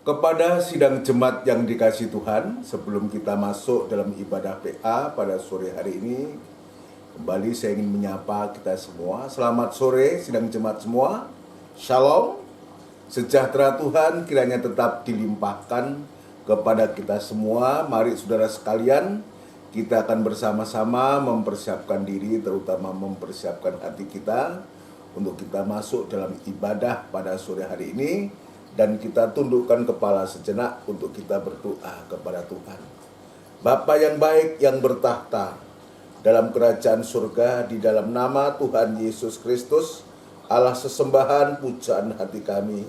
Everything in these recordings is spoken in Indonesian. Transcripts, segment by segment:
Kepada sidang jemaat yang dikasihi Tuhan, sebelum kita masuk dalam ibadah PA pada sore hari ini, kembali saya ingin menyapa kita semua. Selamat sore sidang jemaat semua. Shalom. Sejahtera Tuhan kiranya tetap dilimpahkan kepada kita semua. Mari saudara sekalian, kita akan bersama-sama mempersiapkan diri, terutama mempersiapkan hati kita untuk kita masuk dalam ibadah pada sore hari ini. Dan kita tundukkan kepala sejenak untuk kita berdoa kepada Tuhan. Bapa yang baik yang bertahta dalam kerajaan surga, di dalam nama Tuhan Yesus Kristus, Allah sesembahan pujaan hati kami,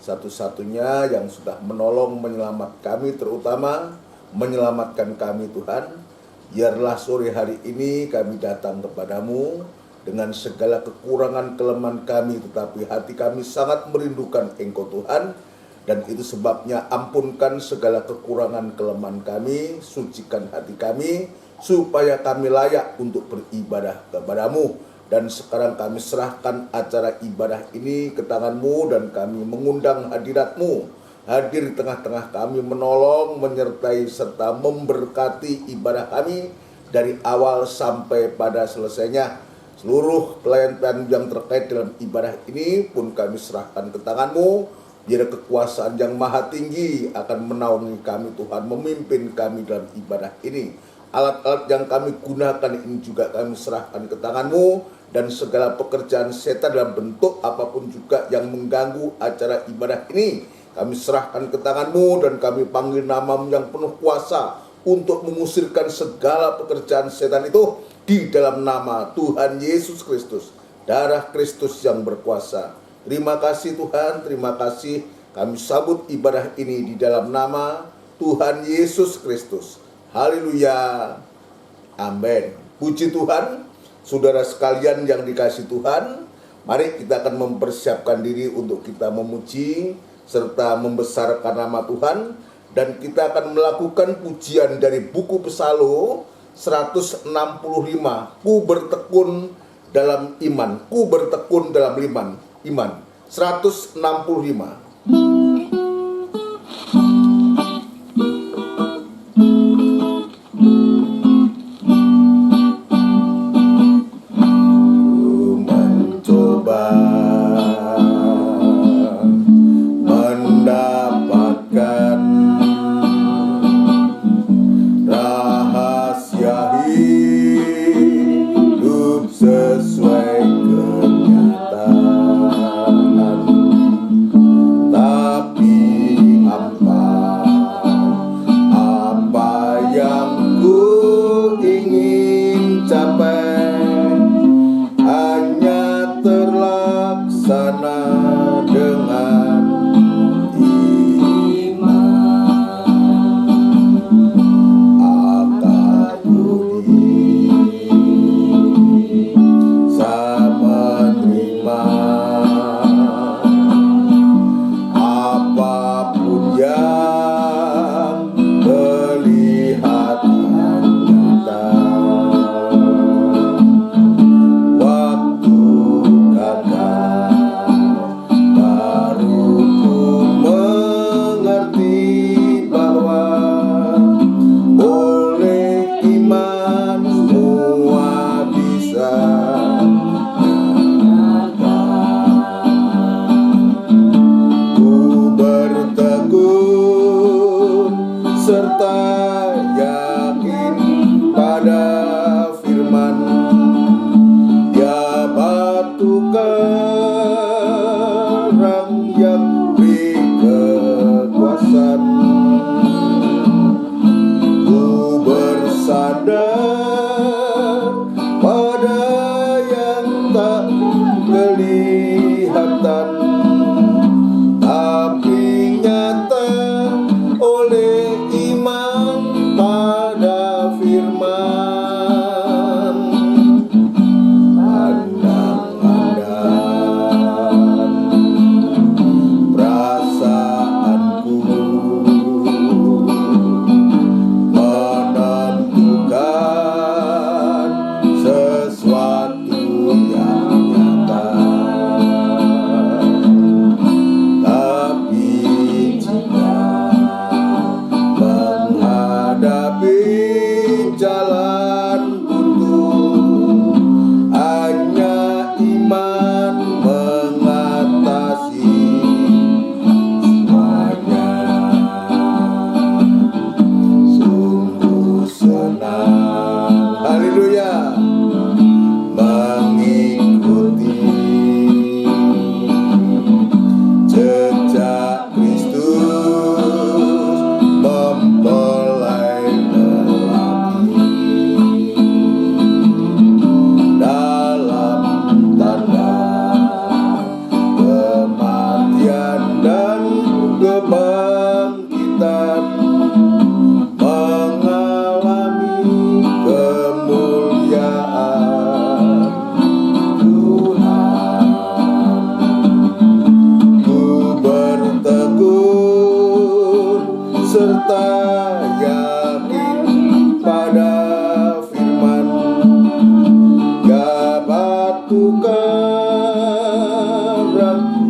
satu-satunya yang sudah menolong menyelamatkan kami, terutama menyelamatkan kami Tuhan. Biarlah sore hari ini kami datang kepadamu dengan segala kekurangan kelemahan kami, tetapi hati kami sangat merindukan Engkau Tuhan, dan itu sebabnya ampunkan segala kekurangan kelemahan kami, sucikan hati kami, supaya kami layak untuk beribadah kepadamu. Dan sekarang kami serahkan acara ibadah ini ke tangan-Mu, dan kami mengundang hadirat-Mu, hadir di tengah-tengah kami, menolong, menyertai, serta memberkati ibadah kami dari awal sampai pada selesainya. Seluruh pelayan-pelayan yang terkait dalam ibadah ini pun kami serahkan ke tangan-Mu. Biar kekuasaan yang maha tinggi akan menaungi kami Tuhan, memimpin kami dalam ibadah ini. Alat-alat yang kami gunakan ini juga kami serahkan ke tangan-Mu. Dan segala pekerjaan setan dalam bentuk apapun juga yang mengganggu acara ibadah ini, kami serahkan ke tangan-Mu, dan kami panggil nama-Mu yang penuh kuasa untuk mengusirkan segala pekerjaan setan itu di dalam nama Tuhan Yesus Kristus, darah Kristus yang berkuasa. Terima kasih Tuhan, terima kasih. Kami sambut ibadah ini di dalam nama Tuhan Yesus Kristus. Haleluya. Amin. Puji Tuhan. Saudara sekalian yang dikasihi Tuhan, mari kita akan mempersiapkan diri untuk kita memuji serta membesarkan nama Tuhan. Dan kita akan melakukan pujian dari buku Psalm 165, ku bertekun dalam iman, ku bertekun dalam iman. 165.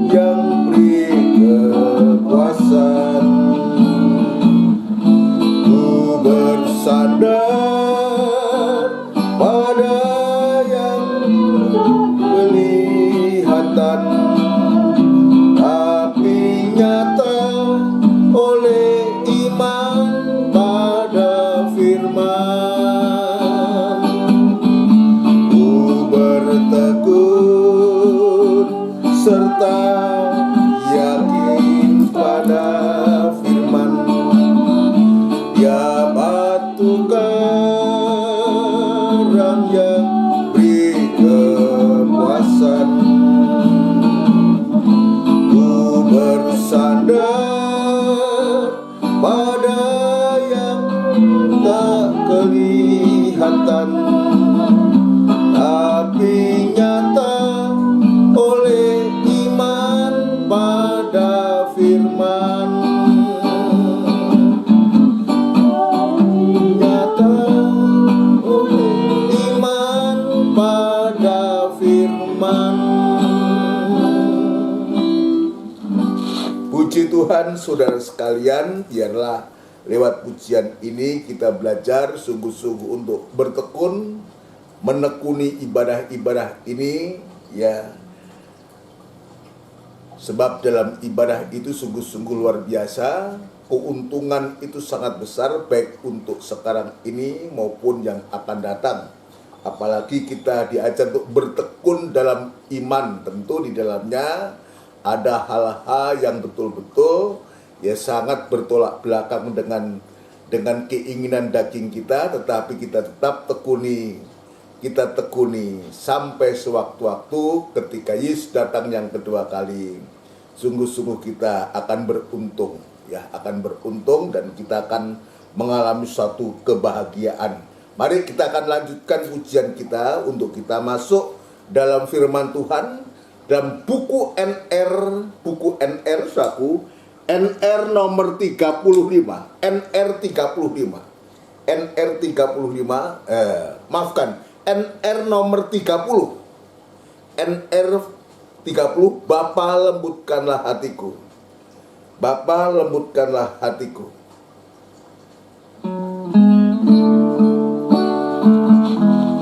yang beri kekuasaan. Ku bersandar pada yang kelihatan, tapi nyata oleh iman pada firman. Ku bertekun serta yakin pada firman. Ya batu karang yang beri kekuasaan. Ku bersandar pada yang tak kelihatan, tapi nyata oleh iman pada firman. Nyata oleh iman pada firman. Puji Tuhan, saudara sekalian, biarlah lewat pujian ini kita belajar sungguh-sungguh untuk bertekun menekuni ibadah-ibadah ini, ya. Sebab dalam ibadah itu sungguh-sungguh luar biasa, keuntungan itu sangat besar baik untuk sekarang ini maupun yang akan datang. Apalagi kita diajar untuk bertekun dalam iman, tentu di dalamnya ada hal-hal yang betul-betul ya sangat bertolak belakang dengan keinginan daging kita, tetapi kita tetap tekuni sampai sewaktu-waktu ketika Yesus datang yang kedua kali. Sungguh-sungguh kita akan beruntung, ya, akan beruntung dan kita akan mengalami suatu kebahagiaan. Mari kita akan lanjutkan pujian kita untuk kita masuk dalam firman Tuhan dalam buku NR saku NR nomor 35, NR 35, NR nomor 30, NR 30, Bapa lembutkanlah hatiku, Bapa lembutkanlah hatiku.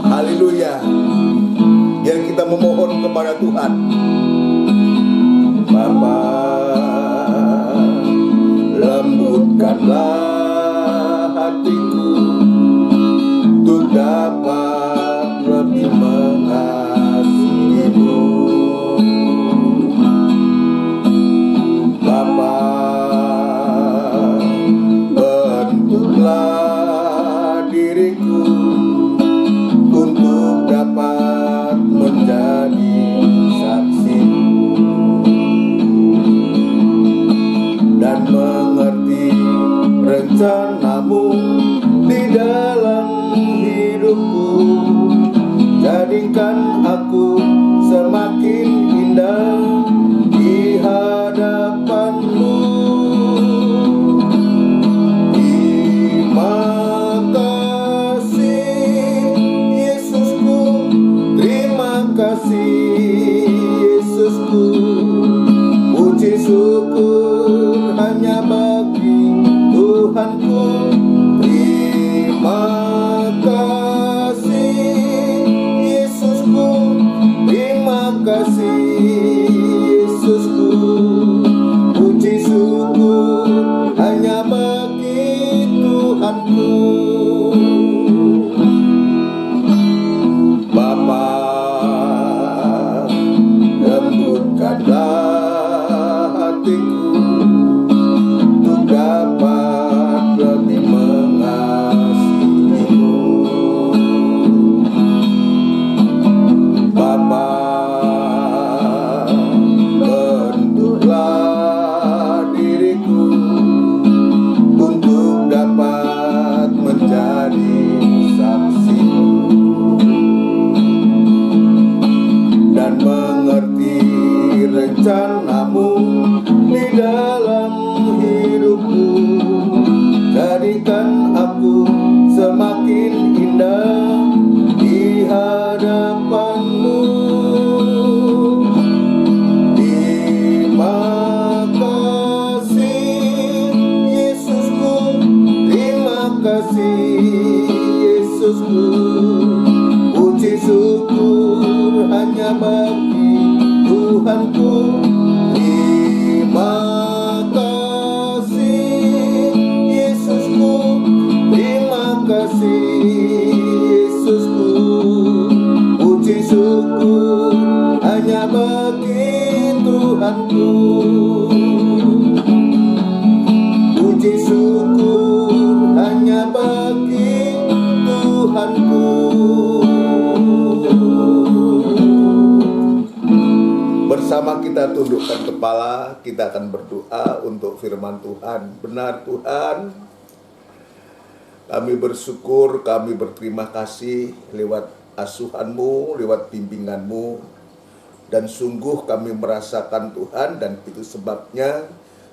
Haleluya. Biar kita memohon kepada Tuhan. Bapa lembutkanlah hatiku untuk dapat lebih mengasihimu. Bapa, bentuklah diriku untuk dapat menjadi saksi-Mu dan mengerti rencana-Mu di dalam hidupku. Jadikan aku semakin indah di hadapan-Mu. Terima kasih Yesusku, terima kasih Yesusku. Puji syukur hanya bagi Tuhanku. Terima kasih Yesusku, terima kasih Yesusku. Puji syukur hanya bagi Tuhanku. Bapa, lembutkanlah hatiku untuk dapat lebih mengasihimu. Bapa, bentuklah diriku untuk dapat menjadi saksi-Mu dan mengerti rencana-Mu di dalam hidupku. Jadikan aku semakin indah di hadapan-Mu. Tuhanku. Terima kasih Yesusku, terima kasih Yesusku. Puji syukur hanya bagi Tuhanku. Puji syukur hanya bagi Tuhanku. Bersama kita tundukkan kepala, kita akan berdoa untuk firman Tuhan. Benar Tuhan, kami bersyukur, kami berterima kasih lewat asuhan-Mu, lewat bimbingan-Mu. Dan sungguh kami merasakan Tuhan, dan itu sebabnya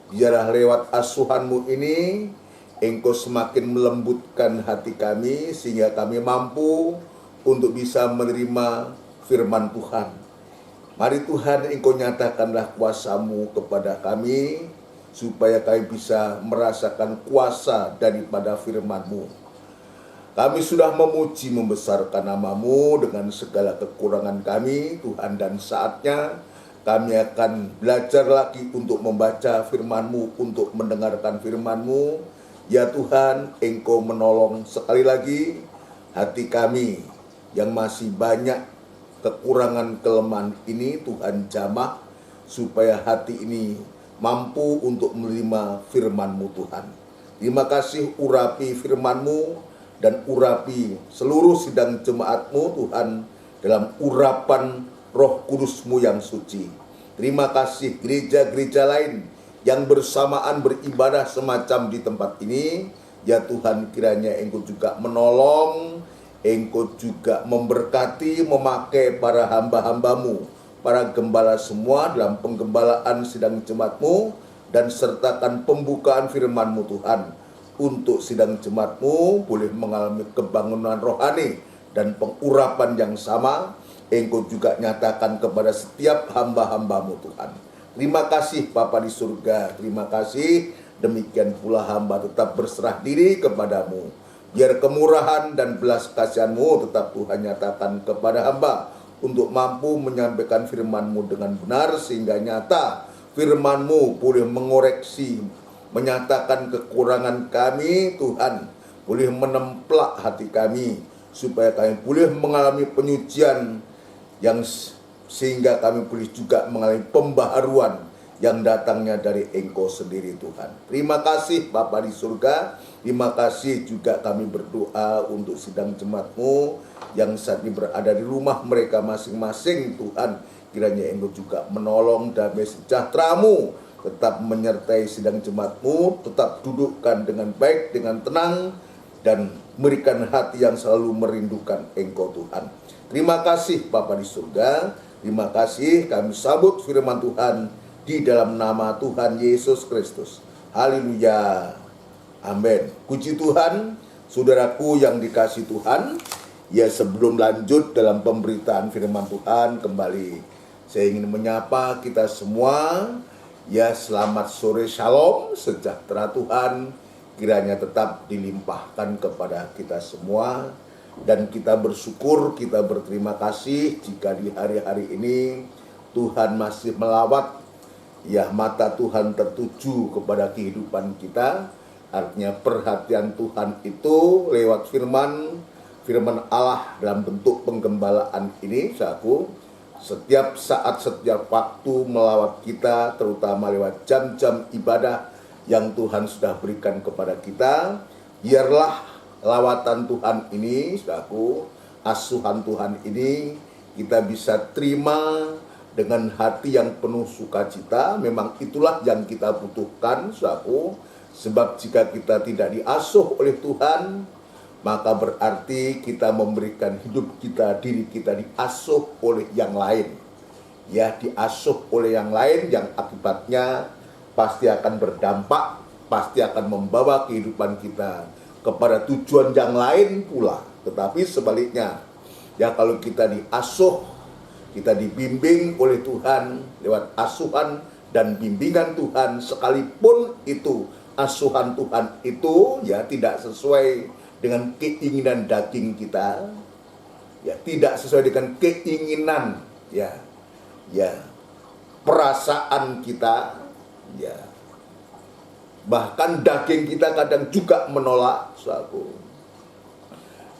biarlah lewat asuhan-Mu ini Engkau semakin melembutkan hati kami, sehingga kami mampu untuk bisa menerima firman Tuhan. Mari Tuhan, Engkau nyatakanlah kuasa-Mu kepada kami, supaya kami bisa merasakan kuasa daripada firman-Mu. Kami sudah memuji membesarkan nama-Mu dengan segala kekurangan kami, Tuhan, dan saatnya kami akan belajar lagi untuk membaca firman-Mu, untuk mendengarkan firman-Mu. Ya Tuhan, Engkau menolong sekali lagi hati kami yang masih banyak kekurangan kelemahan ini, Tuhan jamah, supaya hati ini mampu untuk menerima firman-Mu Tuhan. Terima kasih, urapi firman-Mu dan urapi seluruh sidang jemaat-Mu Tuhan dalam urapan Roh Kudus-Mu yang suci. Terima kasih gereja-gereja lain yang bersamaan beribadah semacam di tempat ini. Ya Tuhan, kiranya Engkau juga menolong, Engkau juga memberkati, memakai para hamba-hamba-Mu, para gembala semua dalam penggembalaan sidang jemaat-Mu, dan sertakan pembukaan firman-Mu Tuhan, untuk sidang jemaat-Mu boleh mengalami kebangunan rohani dan pengurapan yang sama. Engkau juga nyatakan kepada setiap hamba-hamba-Mu Tuhan. Terima kasih Bapa di surga, terima kasih. Demikian pula hamba tetap berserah diri kepadamu. Biar kemurahan dan belas kasihan-Mu tetap Tuhan nyatakan kepada hamba, untuk mampu menyampaikan firman-Mu dengan benar, sehingga nyata firman-Mu boleh mengoreksi, menyatakan kekurangan kami Tuhan, boleh menemplak hati kami, supaya kami boleh mengalami penyucian yang sehingga kami boleh juga mengalami pembaharuan yang datangnya dari Engkau sendiri Tuhan. Terima kasih Bapa di surga. Terima kasih juga kami berdoa untuk sidang jemaat-Mu yang saat ini berada di rumah mereka masing-masing Tuhan. Kiranya Engkau juga menolong, damai sejahtera-Mu tetap menyertai sidang jemaat-Mu, tetap dudukkan dengan baik, dengan tenang, dan berikan hati yang selalu merindukan Engkau Tuhan. Terima kasih Bapa di surga. Terima kasih, kami sambut firman Tuhan di dalam nama Tuhan Yesus Kristus. Haleluya. Amin. Puji Tuhan, saudaraku yang dikasihi Tuhan. Ya, sebelum lanjut dalam pemberitaan firman Tuhan kembali, saya ingin menyapa kita semua. Ya, selamat sore, shalom, sejahtera Tuhan kiranya tetap dilimpahkan kepada kita semua. Dan kita bersyukur, kita berterima kasih jika di hari-hari ini Tuhan masih melawat, ya, mata Tuhan tertuju kepada kehidupan kita. Artinya perhatian Tuhan itu lewat firman Allah dalam bentuk penggembalaan ini, saudaraku, setiap saat, setiap waktu melawat kita, terutama lewat jam-jam ibadah yang Tuhan sudah berikan kepada kita. Biarlah lawatan Tuhan ini, saudaraku, asuhan Tuhan ini kita bisa terima dengan hati yang penuh sukacita. Memang itulah yang kita butuhkan, saudaraku. Sebab jika kita tidak diasuh oleh Tuhan, maka berarti kita memberikan hidup kita, diri kita diasuh oleh yang lain. Ya, diasuh oleh yang lain, yang akibatnya pasti akan berdampak, pasti akan membawa kehidupan kita kepada tujuan yang lain pula. Tetapi sebaliknya, ya, kalau kita diasuh, kita dibimbing oleh Tuhan lewat asuhan dan bimbingan Tuhan, sekalipun itu asuhan Tuhan itu, ya, tidak sesuai dengan keinginan daging kita, ya, tidak sesuai dengan keinginan, ya, perasaan kita, ya. Bahkan daging kita kadang juga menolak, saudaraku.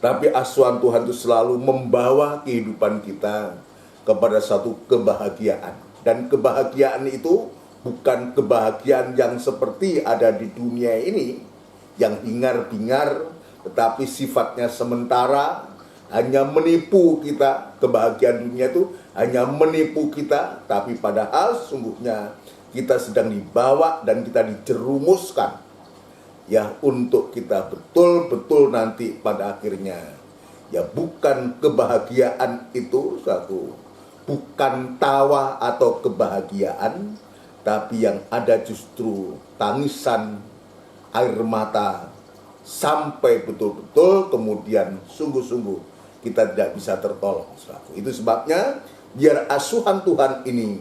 Tapi asuhan Tuhan itu selalu membawa kehidupan kita kepada satu kebahagiaan. Dan kebahagiaan itu bukan kebahagiaan yang seperti ada di dunia ini, yang hingar-bingar, tetapi sifatnya sementara, hanya menipu kita. Kebahagiaan dunia itu hanya menipu kita, tapi padahal sesungguhnya kita sedang dibawa dan kita dijerumuskan, ya, untuk kita betul-betul nanti pada akhirnya, ya, bukan kebahagiaan itu satu, bukan tawa atau kebahagiaan, tapi yang ada justru tangisan, air mata, sampai betul-betul kemudian sungguh-sungguh kita tidak bisa tertolong, saudaraku. Itu sebabnya biar asuhan Tuhan ini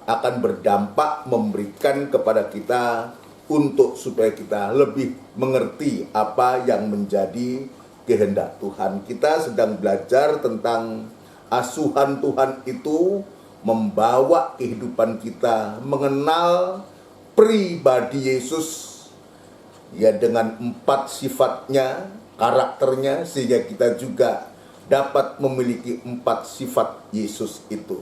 akan berdampak memberikan kepada kita untuk supaya kita lebih mengerti apa yang menjadi kehendak Tuhan. Kita sedang belajar tentang asuhan Tuhan itu membawa kehidupan kita mengenal pribadi Yesus, ya, dengan 4 sifatnya, karakternya, sehingga kita juga dapat memiliki 4 sifat Yesus itu.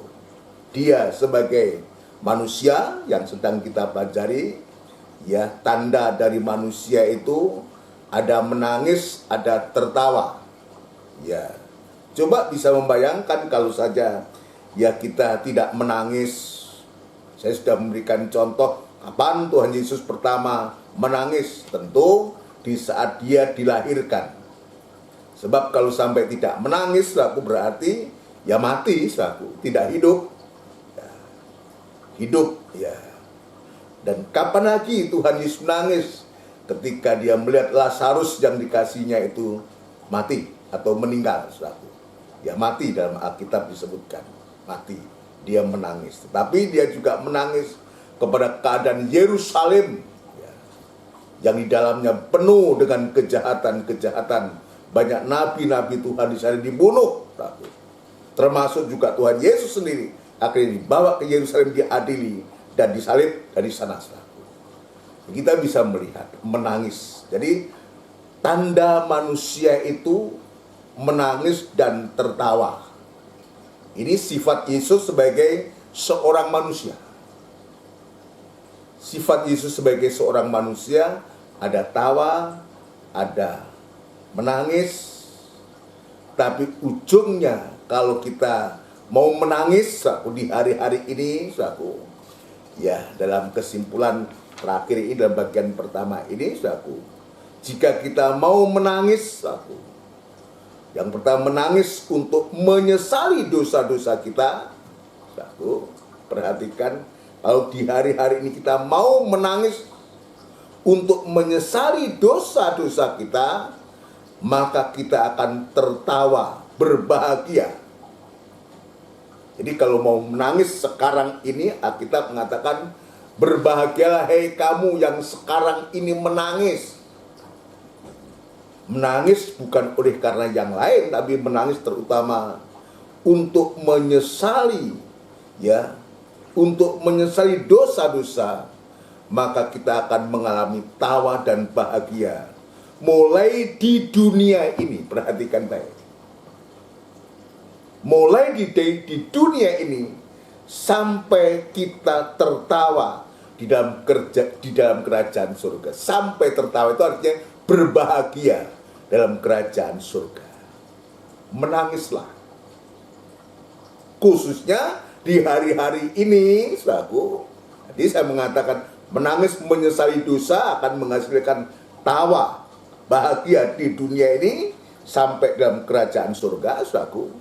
Dia sebagai manusia yang sedang kita pelajari, ya, tanda dari manusia itu ada menangis, ada tertawa. Ya, coba bisa membayangkan kalau saja, ya, kita tidak menangis. Saya sudah memberikan contoh kapan Tuhan Yesus pertama menangis. Tentu di saat dia dilahirkan. Sebab kalau sampai tidak menangis, saudaraku, berarti ya mati, saudaraku, tidak hidup. Ya, hidup, ya. Dan kapan lagi Tuhan Yesus menangis? Ketika dia melihat Lazarus yang dikasihnya itu mati atau meninggal, saudaraku. Ya, mati, dalam Alkitab disebutkan mati. Dia menangis. Tetapi dia juga menangis kepada keadaan Yerusalem, ya, yang di dalamnya penuh dengan kejahatan-kejahatan. Banyak nabi-nabi Tuhan di sana dibunuh, termasuk juga Tuhan Yesus sendiri akhirnya dibawa ke Yerusalem, diadili dan disalib dari sana. Kita bisa melihat menangis. Jadi tanda manusia itu menangis dan tertawa. Ini sifat Yesus sebagai seorang manusia. Sifat Yesus sebagai seorang manusia, ada tawa, ada menangis. Tapi ujungnya kalau kita mau menangis, saudaraku, di hari-hari ini, saudaraku, ya, dalam kesimpulan terakhir ini, dalam bagian pertama ini, saudaraku, jika kita mau menangis, saudaraku, yang pertama menangis untuk menyesali dosa-dosa kita, saudaraku, perhatikan, kalau di hari-hari ini kita mau menangis untuk menyesali dosa-dosa kita, maka kita akan tertawa, berbahagia. Jadi kalau mau menangis sekarang ini, Alkitab mengatakan, berbahagialah hei kamu yang sekarang ini menangis. Menangis bukan oleh karena yang lain, tapi menangis terutama untuk menyesali, ya, untuk menyesali dosa-dosa, maka kita akan mengalami tawa dan bahagia mulai di dunia ini. Perhatikan baik, mulai di dunia ini sampai kita tertawa di dalam kerajaan surga. Sampai tertawa itu artinya berbahagia dalam kerajaan surga. Menangislah, khususnya di hari-hari ini, saudaraku. Jadi saya mengatakan menangis menyesali dosa akan menghasilkan tawa, bahagia di dunia ini sampai dalam kerajaan surga, saudaraku.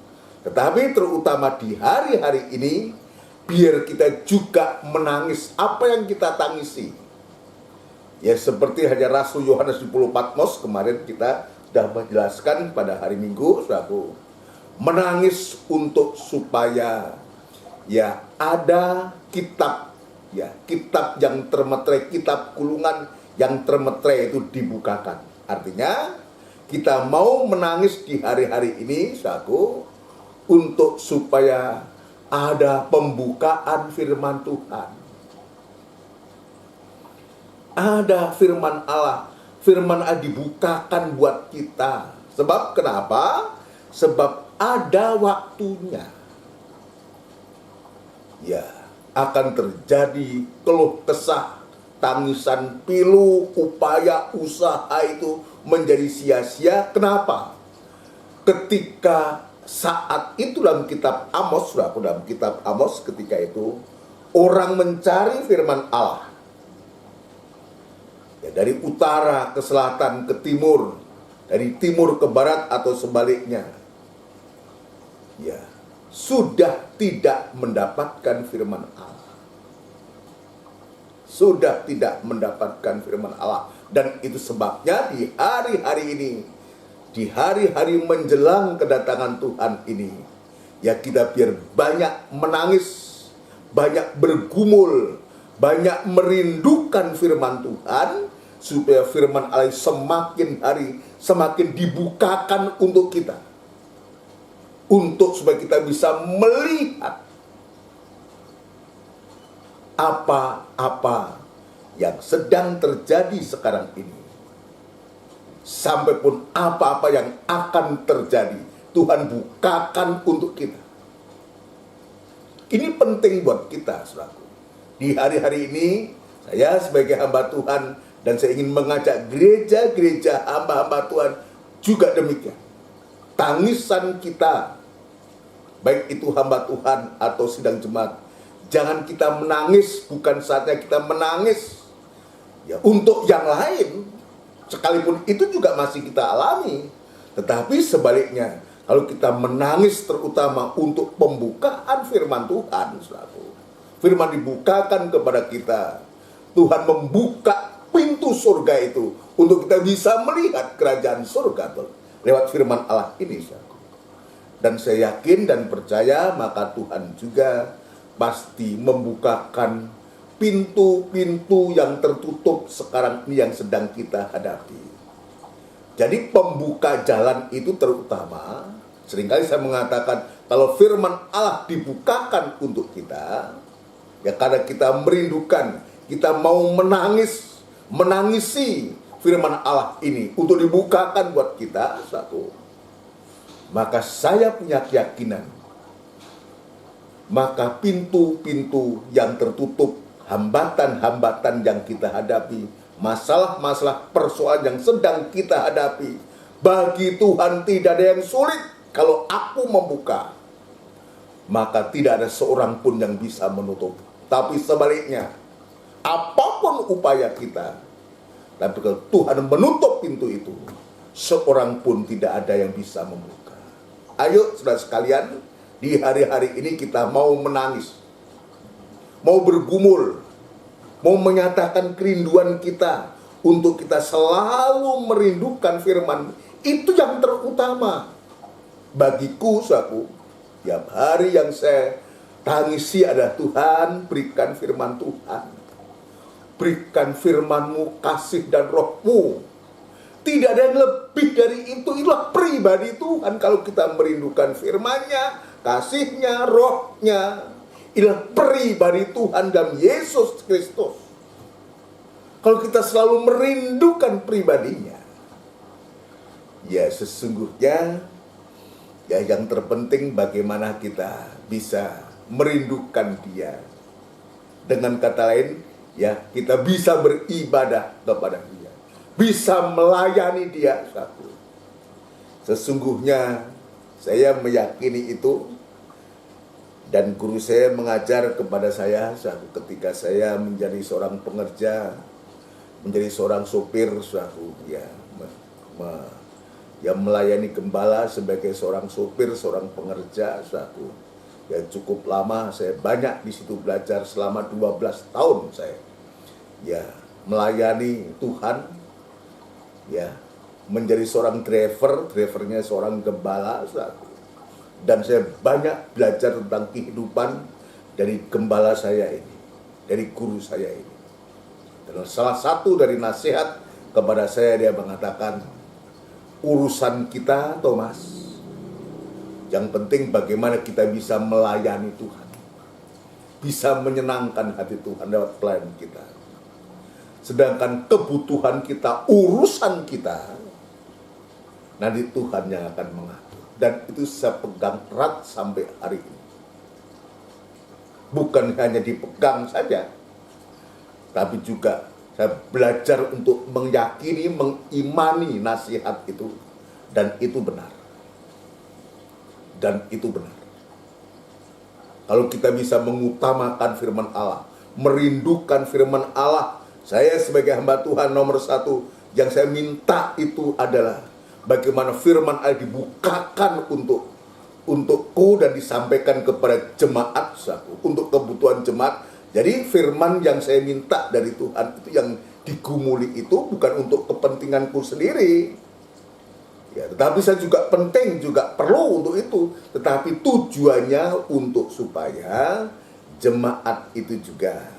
Tetapi terutama di hari-hari ini, biar kita juga menangis apa yang kita tangisi. Ya, seperti hanya Rasul Yohanes di Pulau Patmos kemarin kita sudah menjelaskan pada hari Minggu, saudaraku. Menangis untuk supaya, ya, ada kitab, ya, kitab yang termeterai, kitab kulungan yang termeterai itu dibukakan. Artinya kita mau menangis di hari-hari ini, saudaraku, untuk supaya ada pembukaan firman Tuhan. Ada firman Allah. Firman Allah dibukakan buat kita. Sebab kenapa? Sebab ada waktunya. Ya, akan terjadi keluh kesah, tangisan pilu, upaya usaha itu menjadi sia-sia. Kenapa? Ketika saat itu dalam kitab Amos, dalam kitab Amos ketika itu orang mencari firman Allah. Ya, dari utara ke selatan ke timur, dari timur ke barat atau sebaliknya. Ya, sudah tidak mendapatkan firman Allah. Sudah tidak mendapatkan firman Allah. Dan itu sebabnya di hari-hari ini, di hari-hari menjelang kedatangan Tuhan ini, ya kita biar banyak menangis, banyak bergumul, banyak merindukan firman Tuhan, supaya firman Allah semakin hari semakin dibukakan untuk kita. Supaya kita bisa melihat apa-apa yang sedang terjadi sekarang ini. Sampai pun apa-apa yang akan terjadi, Tuhan bukakan untuk kita. Ini penting buat kita, saudaraku. Di hari-hari ini, saya sebagai hamba Tuhan, dan saya ingin mengajak gereja-gereja hamba-hamba Tuhan juga demikian. Tangisan kita, baik itu hamba Tuhan atau sidang jemaat, jangan kita menangis, bukan saatnya kita menangis ya untuk yang lain, sekalipun itu juga masih kita alami. Tetapi sebaliknya, kalau kita menangis terutama untuk pembukaan firman Tuhan, firman dibukakan kepada kita, Tuhan membuka pintu surga itu untuk kita bisa melihat kerajaan surga lewat firman Allah ini. Dan saya yakin dan percaya maka Tuhan juga pasti membukakan pintu-pintu yang tertutup sekarang ini yang sedang kita hadapi. Jadi pembuka jalan itu terutama, seringkali saya mengatakan kalau firman Allah dibukakan untuk kita, ya karena kita merindukan, kita mau menangisi firman Allah ini untuk dibukakan buat kita, maka saya punya keyakinan, maka pintu-pintu yang tertutup, hambatan-hambatan yang kita hadapi, masalah-masalah persoalan yang sedang kita hadapi, bagi Tuhan tidak ada yang sulit. Kalau aku membuka, maka tidak ada seorang pun yang bisa menutup. Tapi sebaliknya, apapun upaya kita, tapi kalau Tuhan menutup pintu itu, seorang pun tidak ada yang bisa membuka. Ayo saudara sekalian, di hari-hari ini kita mau menangis, mau bergumul, mau menyatakan kerinduan kita untuk kita selalu merindukan firman. Itu yang terutama bagiku, tiap hari yang saya tangisi adalah Tuhan, berikan firman Tuhan, berikan firman-Mu, kasih dan roh-Mu. Tidak ada yang lebih dari itu. Itulah pribadi Tuhan. Kalau kita merindukan firman-Nya, kasih-Nya, roh-Nya, itulah pribadi Tuhan dalam Yesus Kristus. Kalau kita selalu merindukan pribadinya, ya sesungguhnya ya yang terpenting bagaimana kita bisa merindukan Dia. Dengan kata lain, ya kita bisa beribadah kepada Dia, bisa melayani Dia. Sesungguhnya saya meyakini itu, dan guru saya mengajar kepada saya ketika saya menjadi seorang pengerja, menjadi seorang sopir, yang melayani gembala sebagai seorang sopir, seorang pengerja, ya cukup lama. Saya banyak di situ belajar selama 12 tahun saya ya melayani Tuhan, ya menjadi seorang drivernya seorang gembala, dan saya banyak belajar tentang kehidupan dari gembala saya ini, dari guru saya ini. Dan salah satu dari nasihat kepada saya, dia mengatakan, urusan kita, Thomas, Yang penting bagaimana kita bisa melayani Tuhan, bisa menyenangkan hati Tuhan lewat pelayanan kita. Sedangkan kebutuhan kita, urusan kita, nanti Tuhan yang akan mengatur. Dan itu saya pegang erat sampai hari ini. Bukan hanya dipegang saja, tapi juga saya belajar untuk meyakini, mengimani nasihat itu. Dan itu benar. Dan itu benar. Kalau kita bisa mengutamakan firman Allah, merindukan firman Allah, saya sebagai hamba Tuhan nomor satu, yang saya minta itu adalah bagaimana firman Allah dibukakan untukku dan disampaikan kepada jemaat, untuk kebutuhan jemaat. Jadi firman yang saya minta dari Tuhan itu yang digumuli itu bukan untuk kepentinganku sendiri, ya, tetapi saya juga penting, juga perlu untuk itu. Tetapi tujuannya untuk supaya jemaat itu juga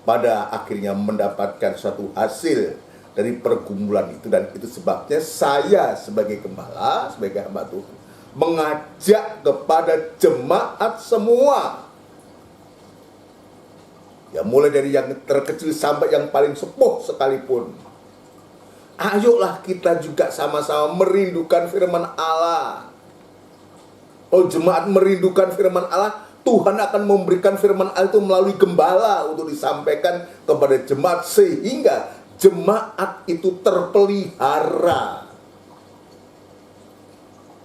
pada akhirnya mendapatkan suatu hasil dari pergumulan itu. Dan itu sebabnya saya sebagai gembala, sebagai hamba Tuhan, mengajak kepada jemaat semua, ya mulai dari yang terkecil sampai yang paling sepuh sekalipun, ayolah kita juga sama-sama merindukan firman Allah. Oh, jemaat merindukan firman Allah, Tuhan akan memberikan firman Allah itu melalui gembala untuk disampaikan kepada jemaat, sehingga jemaat itu terpelihara.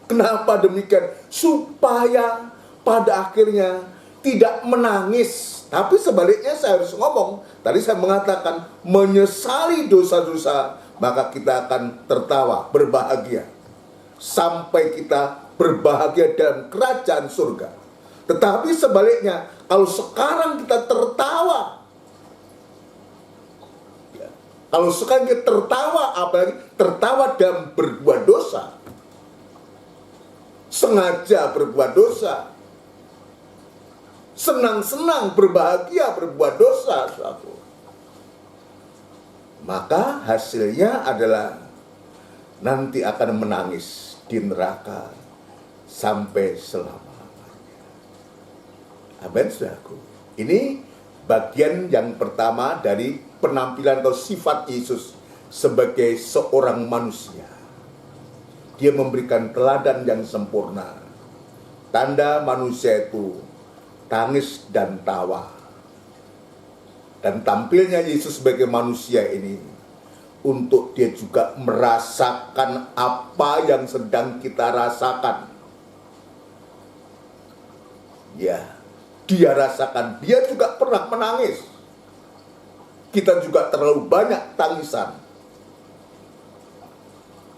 Kenapa demikian? Supaya pada akhirnya tidak menangis. Tapi sebaliknya saya harus ngomong, tadi saya mengatakan menyesali dosa-dosa, maka kita akan tertawa, berbahagia. Sampai kita berbahagia dalam kerajaan surga. Tetapi sebaliknya, kalau sekarang kita tertawa, ya, kalau sekarang kita tertawa, apalagi tertawa dan berbuat dosa, sengaja berbuat dosa, senang-senang berbahagia berbuat dosa, saudaraku, maka hasilnya adalah nanti akan menangis di neraka sampai selama-lamanya. Amin, saudaraku. Ini bagian yang pertama dari penampilan atau sifat Yesus sebagai seorang manusia. Dia memberikan teladan yang sempurna. Tanda manusia itu tangis dan tawa. Dan tampilnya Yesus sebagai manusia ini untuk dia juga merasakan apa yang sedang kita rasakan. Ya, dia rasakan. Dia juga pernah menangis. Kita juga terlalu banyak tangisan.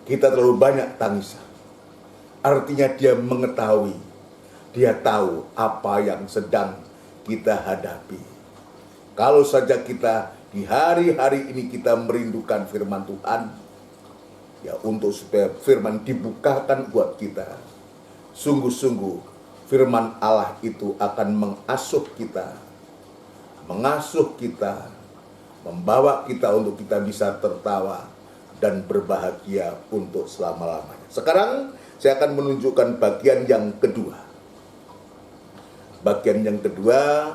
Kita terlalu banyak tangisan. Artinya dia mengetahui, dia tahu apa yang sedang kita hadapi. Kalau saja kita di hari-hari ini kita merindukan firman Tuhan, ya untuk supaya firman dibukakan buat kita, sungguh-sungguh firman Allah itu akan mengasuh kita, membawa kita untuk kita bisa tertawa dan berbahagia untuk selama-lamanya. Sekarang saya akan menunjukkan bagian yang kedua. Bagian yang kedua,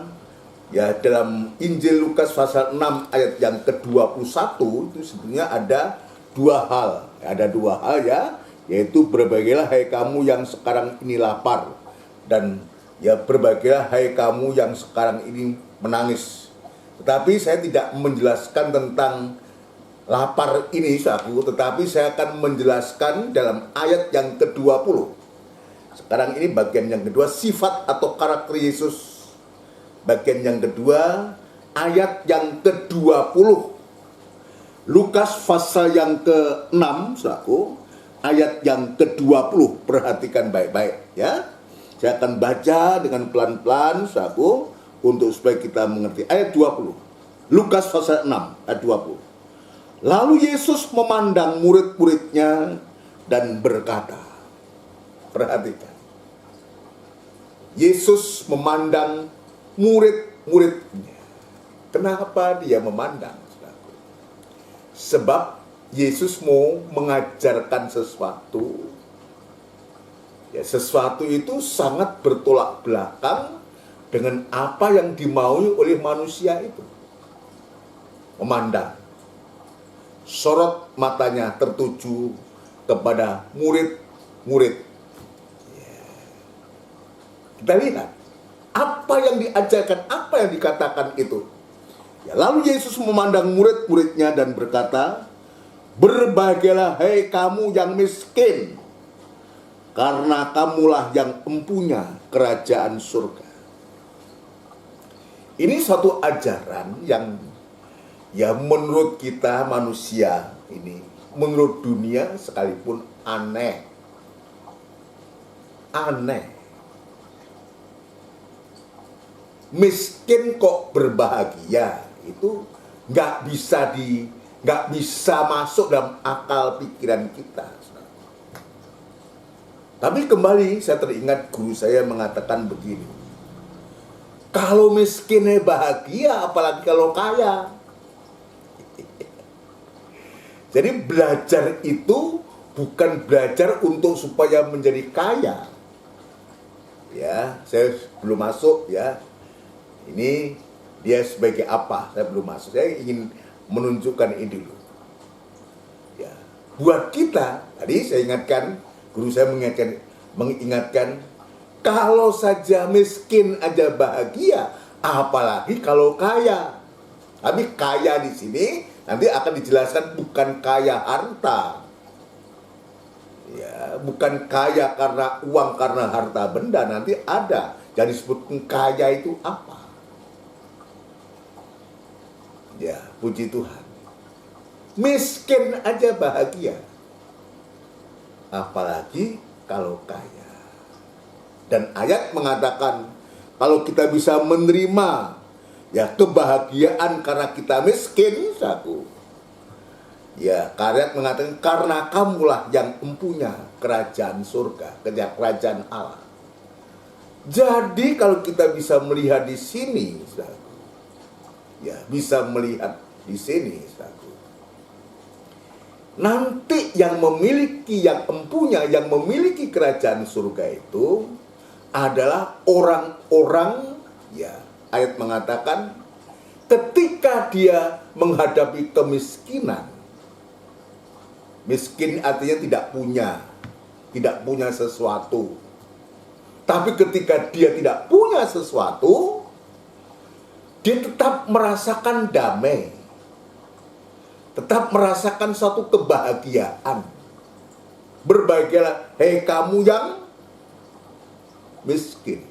ya dalam Injil Lukas pasal 6 ayat yang ke-21 itu sebenarnya ada dua hal. Ada dua hal ya, yaitu berbahagialah hai kamu yang sekarang ini lapar, dan ya berbahagialah hai kamu yang sekarang ini menangis. Tetapi saya tidak menjelaskan tentang lapar ini, saudaraku, tetapi saya akan menjelaskan dalam ayat yang ke-20. Sekarang ini bagian yang kedua, sifat atau karakter Yesus. Bagian yang kedua, ayat yang ke-20. Lukas pasal yang ke-6, saudaraku, ayat yang ke-20. Perhatikan baik-baik ya. Saya akan baca dengan pelan-pelan, saudaraku, untuk supaya kita mengerti. Ayat 20. Lukas pasal 6 ayat 20. Lalu Yesus memandang murid-muridnya dan berkata, perhatikan, Yesus memandang murid-muridnya. Kenapa dia memandang? Sebab Yesus mau mengajarkan sesuatu Ya, sesuatu itu sangat bertolak belakang dengan apa yang dimaui oleh manusia itu. Memandang, sorot matanya tertuju kepada murid-murid. Kita lihat apa yang diajarkan, apa yang dikatakan itu. Ya, lalu Yesus memandang murid-muridnya dan berkata, "Berbahagialah hai kamu yang miskin, karena kamulah yang empunya kerajaan surga." Ini satu ajaran yang ya menurut kita manusia ini, menurut dunia sekalipun aneh. Miskin kok berbahagia, itu nggak bisa masuk dalam akal pikiran kita. Tapi kembali saya teringat guru saya mengatakan begini, kalau miskinnya bahagia, apalagi kalau kaya. Jadi belajar itu bukan belajar untuk supaya menjadi kaya. Ya, saya belum masuk ya. Ini dia sebagai apa? Saya belum masuk. Saya ingin menunjukkan ini dulu. Ya, buat kita, tadi saya ingatkan, guru saya mengingatkan, kalau saja miskin aja bahagia, apalagi kalau kaya. Tapi kaya di sini nanti akan dijelaskan bukan kaya harta. Ya, bukan kaya karena uang, karena harta benda, nanti ada. Jadi disebut kaya itu apa? Ya, puji Tuhan. Miskin aja bahagia. Apalagi kalau kaya. Dan ayat mengatakan, kalau kita bisa menerima ya kebahagiaan karena kita miskin, satu. Ya, ayat mengatakan karena kamulah yang empunya kerajaan surga, kerajaan Allah. Jadi kalau kita bisa melihat di sini, satu. Ya, bisa melihat di sini, satu. Nanti yang memiliki, yang empunya, yang memiliki kerajaan surga itu adalah orang-orang, ya, ayat mengatakan ketika dia menghadapi kemiskinan. Miskin artinya tidak punya sesuatu. Tapi ketika dia tidak punya sesuatu, dia tetap merasakan damai. Tetap merasakan suatu kebahagiaan. Berbahagialah hei kamu yang miskin.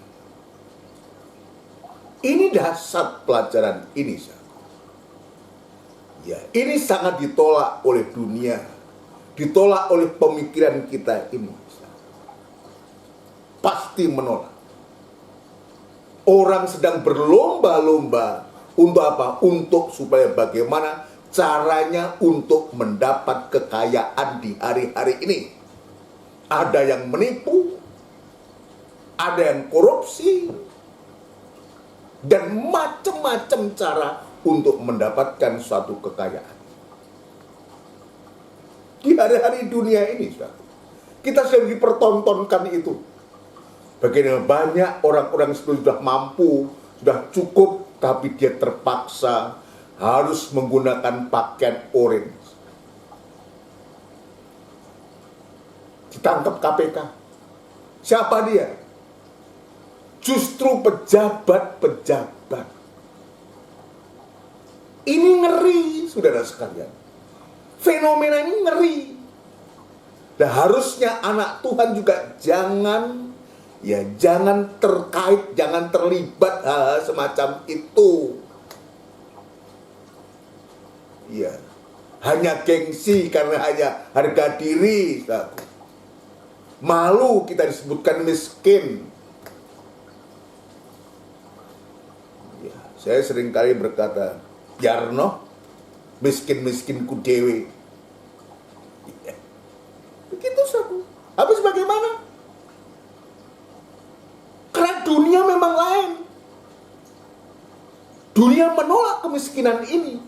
Ini dasar pelajaran ini. Ya, ini sangat ditolak oleh dunia, ditolak oleh pemikiran kita ini. Pasti menolak. Orang sedang berlomba-lomba untuk apa? Untuk supaya bagaimana caranya untuk mendapat kekayaan di hari-hari ini. Ada yang menipu, ada yang korupsi, dan macam-macam cara untuk mendapatkan suatu kekayaan. Di hari-hari dunia ini, kita sedang dipertontonkan itu. Bagaimana banyak orang-orang sudah mampu, sudah cukup, tapi dia terpaksa harus menggunakan pakaian orange. Ditangkap KPK. Siapa dia? Justru pejabat-pejabat. Ini ngeri, saudara sekalian. Fenomena ini ngeri. Dan harusnya anak Tuhan juga jangan terkait, jangan terlibat hal semacam itu. Ya, hanya gengsi karena hanya harga diri. Malu kita disebutkan miskin. Ya, saya seringkali berkata, Jarno, miskin-miskinku dewe. Ya, begitu saku. Habis bagaimana? Karena dunia memang lain. Dunia menolak kemiskinan ini.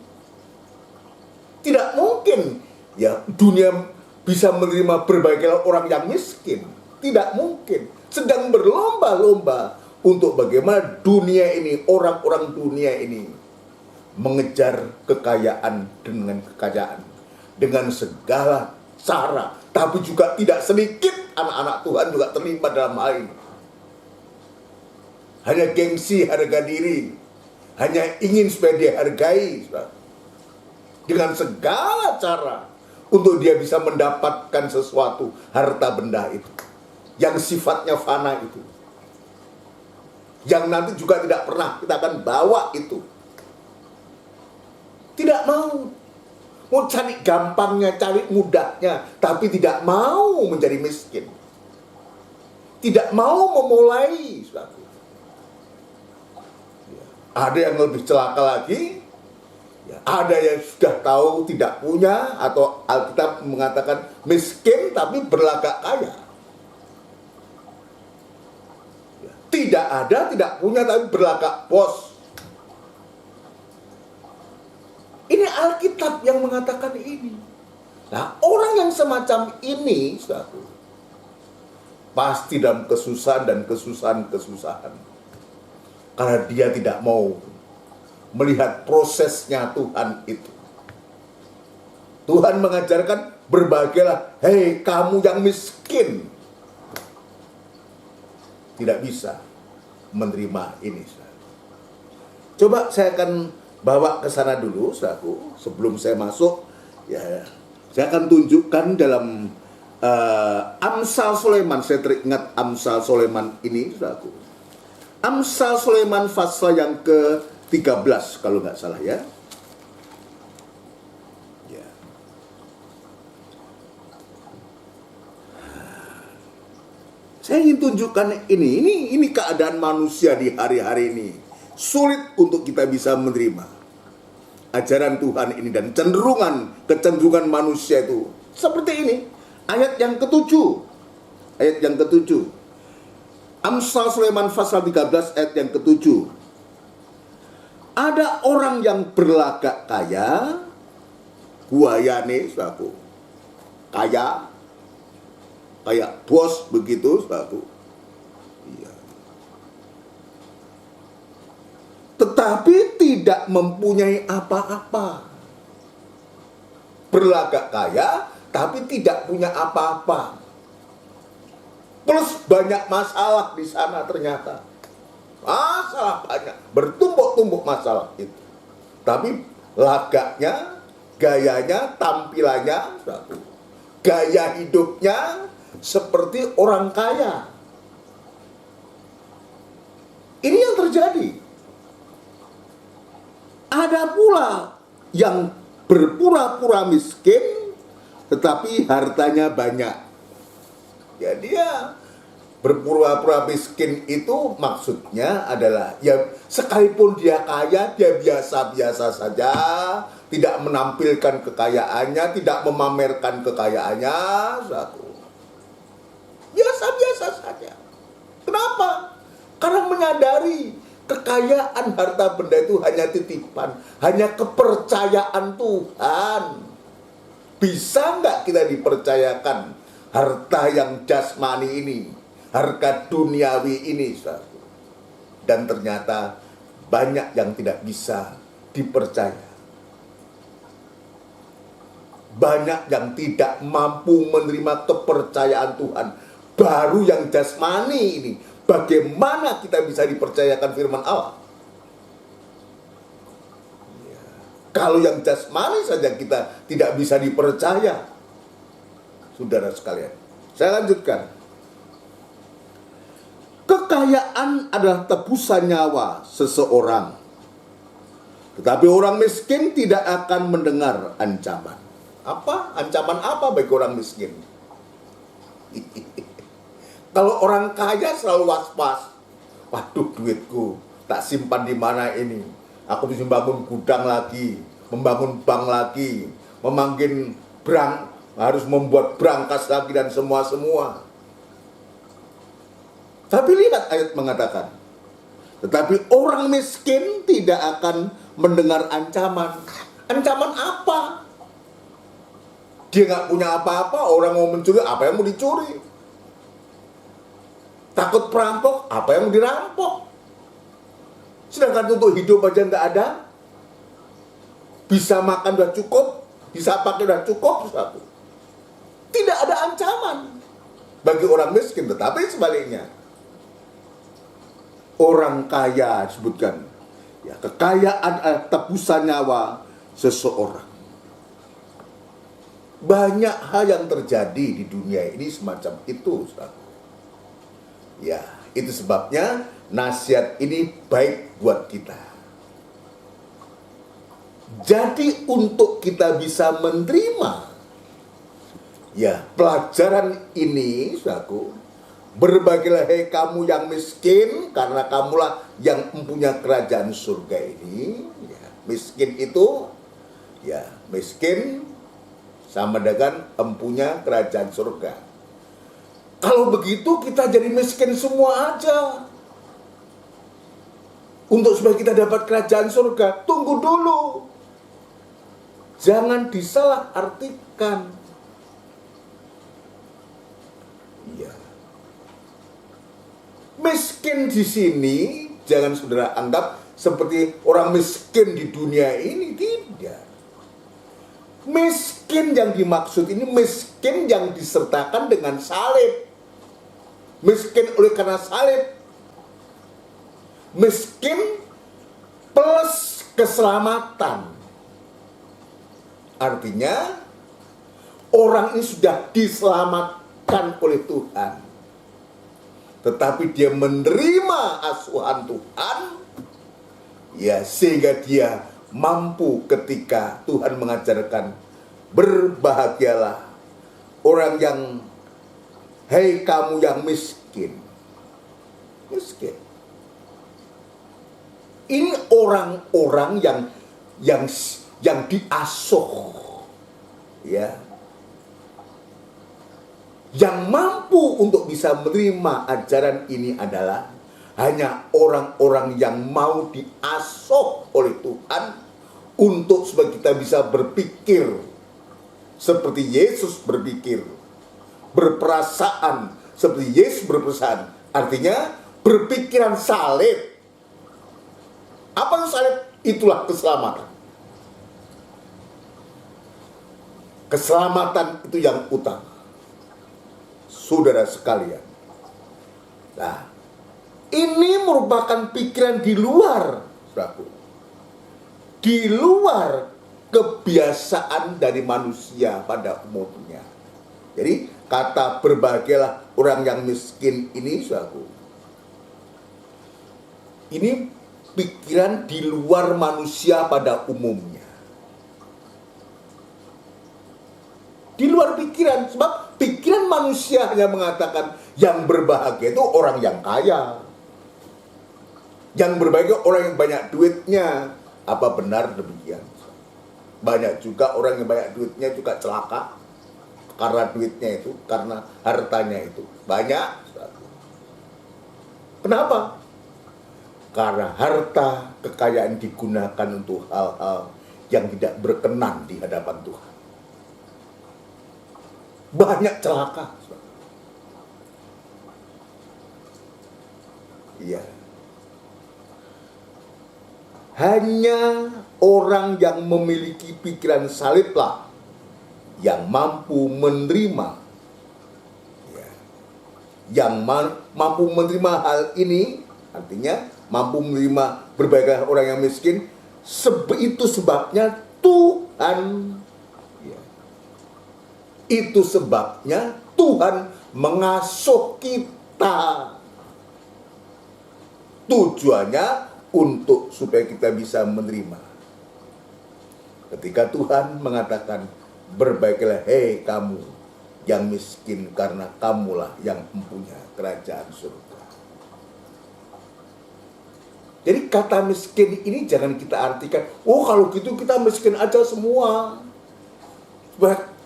Tidak mungkin ya dunia bisa menerima berbagai orang yang miskin. Tidak mungkin. Sedang berlomba-lomba untuk bagaimana dunia ini, orang-orang dunia ini mengejar kekayaan dengan kekayaan, dengan segala cara. Tapi juga tidak sedikit anak-anak Tuhan juga terlibat dalam hal ini. Hanya gengsi, harga diri, hanya ingin supaya dihargai, dengan segala cara untuk dia bisa mendapatkan sesuatu, harta benda itu yang sifatnya fana itu, yang nanti juga tidak pernah kita akan bawa itu. Tidak mau cari gampangnya, cari mudahnya, tapi tidak mau menjadi miskin, tidak mau memulai sesuatu. Ada yang lebih celaka lagi, ada yang sudah tahu tidak punya, atau Alkitab mengatakan miskin tapi berlagak kaya. Tidak ada, tidak punya tapi berlagak bos. Ini Alkitab yang mengatakan ini. Nah, orang yang semacam ini, saudara, pasti dalam kesusahan dan kesusahan. Karena dia tidak mau melihat prosesnya Tuhan itu. Tuhan mengajarkan, berbahagialah, hei kamu yang miskin. Tidak bisa menerima ini. Coba saya akan bawa ke sana dulu, saudaraku. Sebelum saya masuk, ya, saya akan tunjukkan dalam Amsal Sulaiman. Saya teringat Amsal Sulaiman ini, saudaraku. Amsal Sulaiman pasal yang ke-13 kalau nggak salah ya. Saya ingin tunjukkan ini keadaan manusia di hari-hari ini. Sulit untuk kita bisa menerima ajaran Tuhan ini dan kecenderungan manusia itu seperti ini. Ayat yang ke-7. Amsal Sulaiman pasal 13 ayat yang ke-7. Ada orang yang berlagak kaya, guayane, saudaraku, kaya bos begitu, saudaraku. Iya. Tetapi tidak mempunyai apa-apa. Berlagak kaya, tapi tidak punya apa-apa. Plus banyak masalah di sana ternyata. Masalah banyak, bertumpuk-tumpuk masalah itu. Tapi lagaknya, gayanya, tampilannya, gaya hidupnya seperti orang kaya. Ini yang terjadi. Ada pula yang berpura-pura miskin, tetapi hartanya banyak. Ya, dia berpura-pura miskin itu maksudnya adalah, ya sekalipun dia kaya, dia biasa-biasa saja, tidak menampilkan kekayaannya, tidak memamerkan kekayaannya, biasa-biasa saja. Kenapa? Karena menyadari kekayaan harta benda itu hanya titipan, hanya kepercayaan Tuhan. Bisa nggak kita dipercayakan harta yang jasmani ini, harga duniawi ini, saudara? Dan ternyata banyak yang tidak bisa dipercaya. Banyak yang tidak mampu menerima kepercayaan Tuhan. Baru yang jasmani ini, bagaimana kita bisa dipercayakan firman Allah? Kalau yang jasmani saja kita tidak bisa dipercaya. Saudara sekalian, saya lanjutkan. Kekayaan adalah tebusan nyawa seseorang. Tetapi orang miskin tidak akan mendengar ancaman. Apa? Ancaman apa bagi orang miskin? Kalau orang kaya selalu was-was. Waduh, duitku tak simpan di mana ini? Aku bisa membangun gudang lagi, membangun bank lagi, memanggil harus membuat brankas lagi dan semua. Tapi lihat ayat mengatakan, tetapi orang miskin tidak akan mendengar ancaman. Ancaman apa? Dia nggak punya apa-apa, orang mau mencuri, apa yang mau dicuri? Takut perampok, apa yang dirampok? Sedangkan untuk hidup aja nggak ada. Bisa makan udah cukup, bisa pakai udah cukup, saudaraku. Tidak ada ancaman bagi orang miskin, tetapi sebaliknya orang kaya disebutkan, ya, kekayaan adalah tebusan nyawa seseorang. Banyak hal yang terjadi di dunia ini semacam itu, saudaraku. Ya, itu sebabnya nasihat ini baik buat kita. Jadi untuk kita bisa menerima ya pelajaran ini, saudaraku, berbagilah hai kamu yang miskin, karena kamulah yang mempunyai kerajaan surga ini. Ya, miskin itu, ya miskin sama dengan mempunyai kerajaan surga. Kalau begitu kita jadi miskin semua aja. Untuk supaya kita dapat kerajaan surga, tunggu dulu. Jangan disalah artikan. Iya. Miskin di sini jangan saudara anggap seperti orang miskin di dunia ini, tidak. Miskin yang dimaksud ini miskin yang disertakan dengan salib. Miskin oleh karena salib. Miskin plus keselamatan. Artinya orang ini sudah diselamatkan oleh Tuhan, tetapi dia menerima asuhan Tuhan, ya, sehingga dia mampu ketika Tuhan mengajarkan, berbahagialah orang yang, hei kamu yang miskin. Miskin. Ini orang-orang yang diasuh, ya, yang mampu untuk bisa menerima ajaran ini adalah hanya orang-orang yang mau diasuh oleh Tuhan untuk supaya kita bisa berpikir seperti Yesus berpikir, berperasaan seperti Yesus berperasaan. Artinya berpikiran salib. Apa itu salib? Itulah keselamatan. Keselamatan itu yang utama, saudara sekalian. Nah, ini merupakan pikiran di luar, saudaraku, di luar kebiasaan dari manusia pada umumnya. Jadi kata berbahagialah orang yang miskin ini, saudaraku, ini pikiran di luar manusia pada umumnya. Di luar pikiran, sebab pikiran manusia hanya mengatakan yang berbahagia itu orang yang kaya. Yang berbahagia orang yang banyak duitnya. Apa benar demikian? Banyak juga orang yang banyak duitnya juga celaka karena duitnya itu, karena hartanya itu. Banyak. Kenapa? Karena harta kekayaan digunakan untuk hal-hal yang tidak berkenan di hadapan Tuhan. Banyak celaka. Iya. Hanya orang yang memiliki pikiran saliblah yang mampu menerima, ya, yang mampu menerima hal ini, artinya mampu menerima berbagai orang yang miskin. Itu sebabnya Tuhan, ya, itu sebabnya Tuhan mengasuh kita. Tujuannya untuk supaya kita bisa menerima. Ketika Tuhan mengatakan, berbahagialah hei kamu yang miskin, karena kamulah yang mempunyai kerajaan surga. Jadi kata miskin ini jangan kita artikan, oh kalau gitu kita miskin aja semua,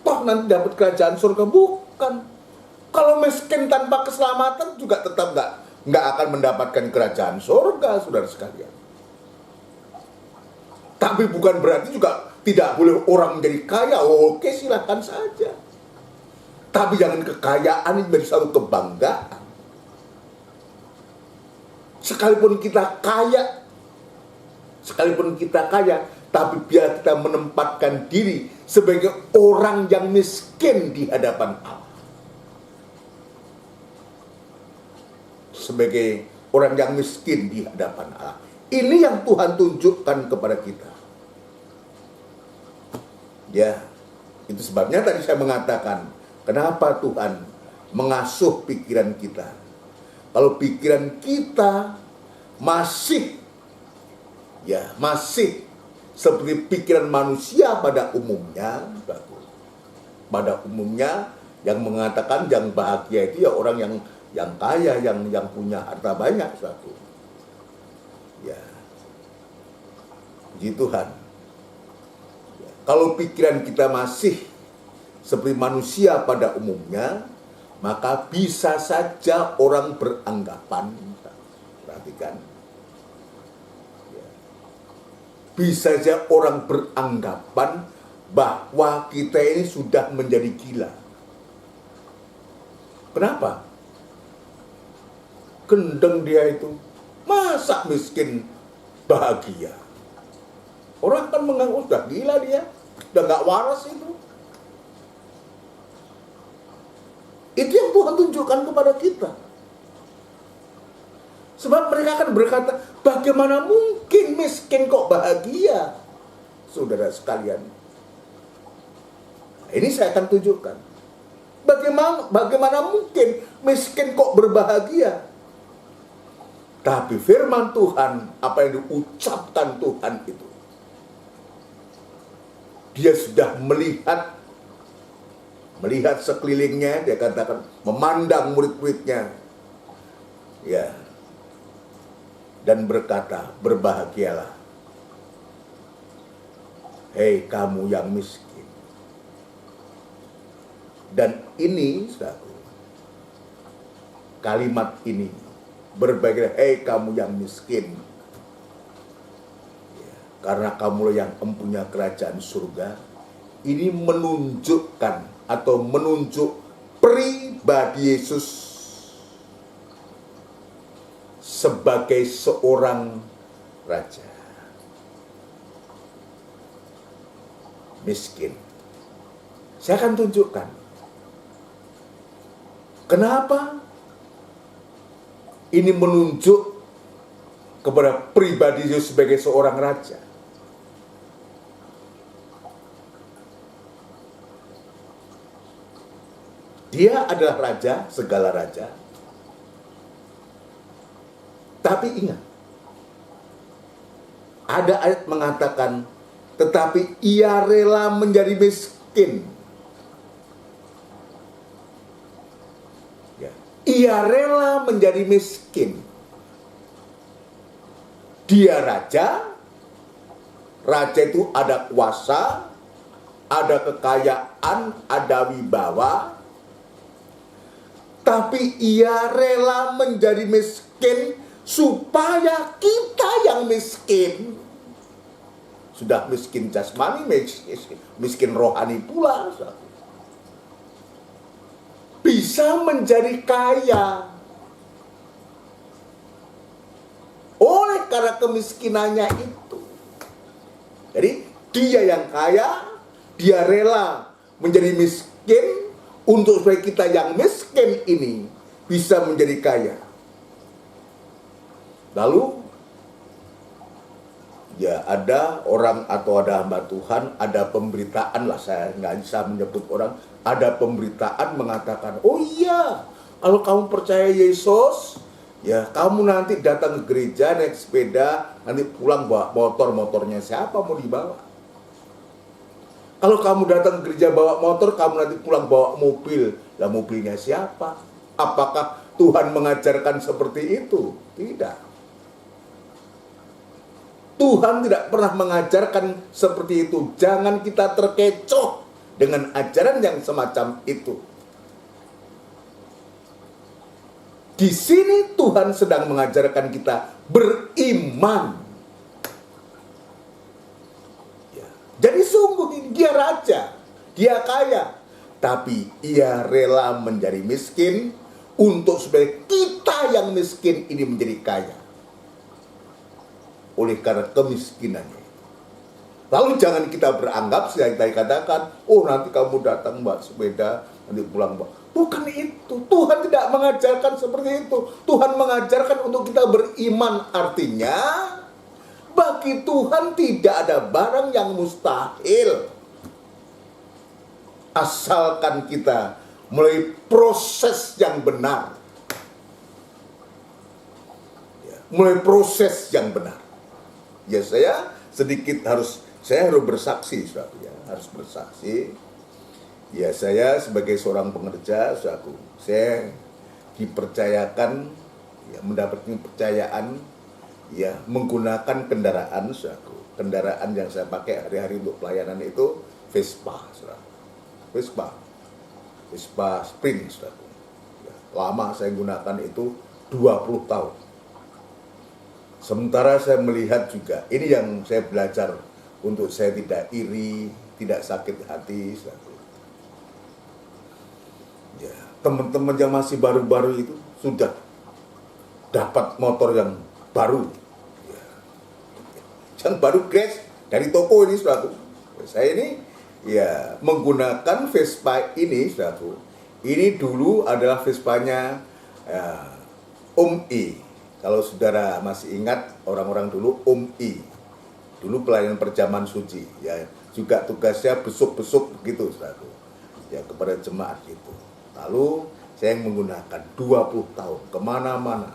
toh nanti dapat kerajaan surga. Bukan. Kalau miskin tanpa keselamatan juga tetap nggak akan mendapatkan kerajaan surga, saudara sekalian. Tapi bukan berarti juga tidak boleh orang menjadi kaya. Oke, silakan saja. Tapi jangan kekayaan ini menjadi satu kebanggaan. sekalipun kita kaya, tapi biar kita menempatkan diri sebagai orang yang miskin di hadapan Allah. Sebagai orang yang miskin di hadapan Allah. Ini yang Tuhan tunjukkan kepada kita. Ya, itu sebabnya tadi saya mengatakan, kenapa Tuhan mengasuh pikiran kita. Kalau pikiran kita masih seperti pikiran manusia pada umumnya, yang mengatakan yang bahagia itu ya orang yang kaya, yang punya harta banyak, satu. Ya, puji Tuhan. Ya. Kalau pikiran kita masih seperti manusia pada umumnya, maka bisa saja orang beranggapan, perhatikan, ya, bisa saja orang beranggapan bahwa kita ini sudah menjadi gila. Kenapa? Gendeng dia itu, masa miskin bahagia? Orang kan menganggap sudah gila dia, udah gak waras itu. Itu yang Tuhan tunjukkan kepada kita. Sebab mereka akan berkata, bagaimana mungkin miskin kok bahagia? Saudara sekalian, ini saya akan tunjukkan. Bagaimana mungkin miskin kok berbahagia? Tapi firman Tuhan, apa yang diucapkan Tuhan itu, dia sudah melihat sekelilingnya, dia katakan, memandang murid-muridnya, ya, dan berkata, berbahagialah, hei kamu yang miskin. Dan ini, saudara, kalimat ini, berbahagialah, hei kamu yang miskin, ya, karena kamu yang mempunyai kerajaan surga. Ini menunjukkan atau menunjuk pribadi Yesus sebagai seorang raja miskin. Saya akan tunjukkan kenapa ini menunjuk kepada pribadi Yesus sebagai seorang raja. Dia adalah raja, segala raja. Tapi ingat, ada ayat mengatakan, tetapi ia rela menjadi miskin. Ya. Ia rela menjadi miskin. Dia raja itu ada kuasa, ada kekayaan, ada wibawa. Tapi ia rela menjadi miskin supaya kita yang miskin, sudah miskin jasmani, miskin rohani pula, bisa menjadi kaya. Oleh karena kemiskinannya itu. Jadi dia yang kaya, dia rela menjadi miskin untuk supaya kita yang miskin ini bisa menjadi kaya. Lalu ya ada orang atau ada hamba Tuhan, ada pemberitaan lah, saya nggak bisa menyebut orang, ada pemberitaan mengatakan, oh iya, kalau kamu percaya Yesus, ya kamu nanti datang ke gereja naik sepeda, nanti pulang bawa motornya siapa mau dibawa? Kalau kamu datang ke gereja bawa motor, kamu nanti pulang bawa mobil. Lah mobilnya siapa? Apakah Tuhan mengajarkan seperti itu? Tidak. Tuhan tidak pernah mengajarkan seperti itu. Jangan kita terkecoh dengan ajaran yang semacam itu. Di sini Tuhan sedang mengajarkan kita beriman. Jadi sungguh dia raja, dia kaya, tapi ia rela menjadi miskin untuk supaya kita yang miskin ini menjadi kaya. oleh karena kemiskinannya. Lalu jangan kita beranggap, saya katakan, oh nanti kamu datang mbak sepeda, nanti pulang mbak. Bukan itu, Tuhan tidak mengajarkan seperti itu. Tuhan mengajarkan untuk kita beriman, artinya bagi Tuhan tidak ada barang yang mustahil. Asalkan kita melalui proses yang benar. Mulai proses yang benar. Ya saya harus bersaksi, saudara, ya, harus bersaksi. Ya saya sebagai seorang pengerja, saudara, saya dipercayakan, ya, mendapatkan kepercayaan, ya, menggunakan kendaraan, saudara. Kendaraan yang saya pakai hari-hari untuk pelayanan itu Vespa, saudara. Vespa Sprint, saudara. Ya, lama saya gunakan itu 20 tahun. Sementara saya melihat juga, ini yang saya belajar untuk saya tidak iri, tidak sakit hati. Ya, teman-teman yang masih baru-baru itu sudah dapat motor yang baru. Ya. Yang baru crash dari toko ini, saudara. Saya ini ya menggunakan Vespa ini, saudara. Ini dulu adalah Vespanya ya, Om I. Kalau saudara masih ingat orang-orang dulu Om I, dulu pelayanan perjamuan suci, ya juga tugasnya besuk-besuk begitu, saudara, ya kepada jemaat itu. Lalu saya yang menggunakan 20 tahun kemana-mana,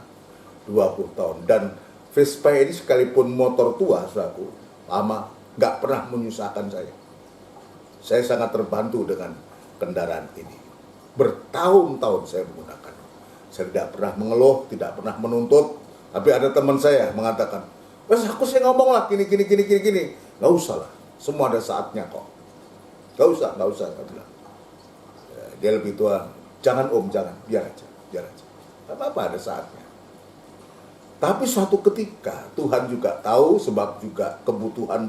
20 tahun, dan Vespa ini sekalipun motor tua, saudara, lama nggak pernah menyusahkan saya. Saya sangat terbantu dengan kendaraan ini. Bertahun-tahun saya menggunakan. Saya tidak pernah mengeluh, tidak pernah menuntut. Tapi ada teman saya mengatakan, "Wes aku sih ngomong lah gini. Nggak usah lah, semua ada saatnya kok. Nggak usah, saya bilang. Ya, dia lebih tua, jangan om, jangan, biar aja. Nggak apa-apa, ada saatnya. Tapi suatu ketika Tuhan juga tahu, sebab juga kebutuhan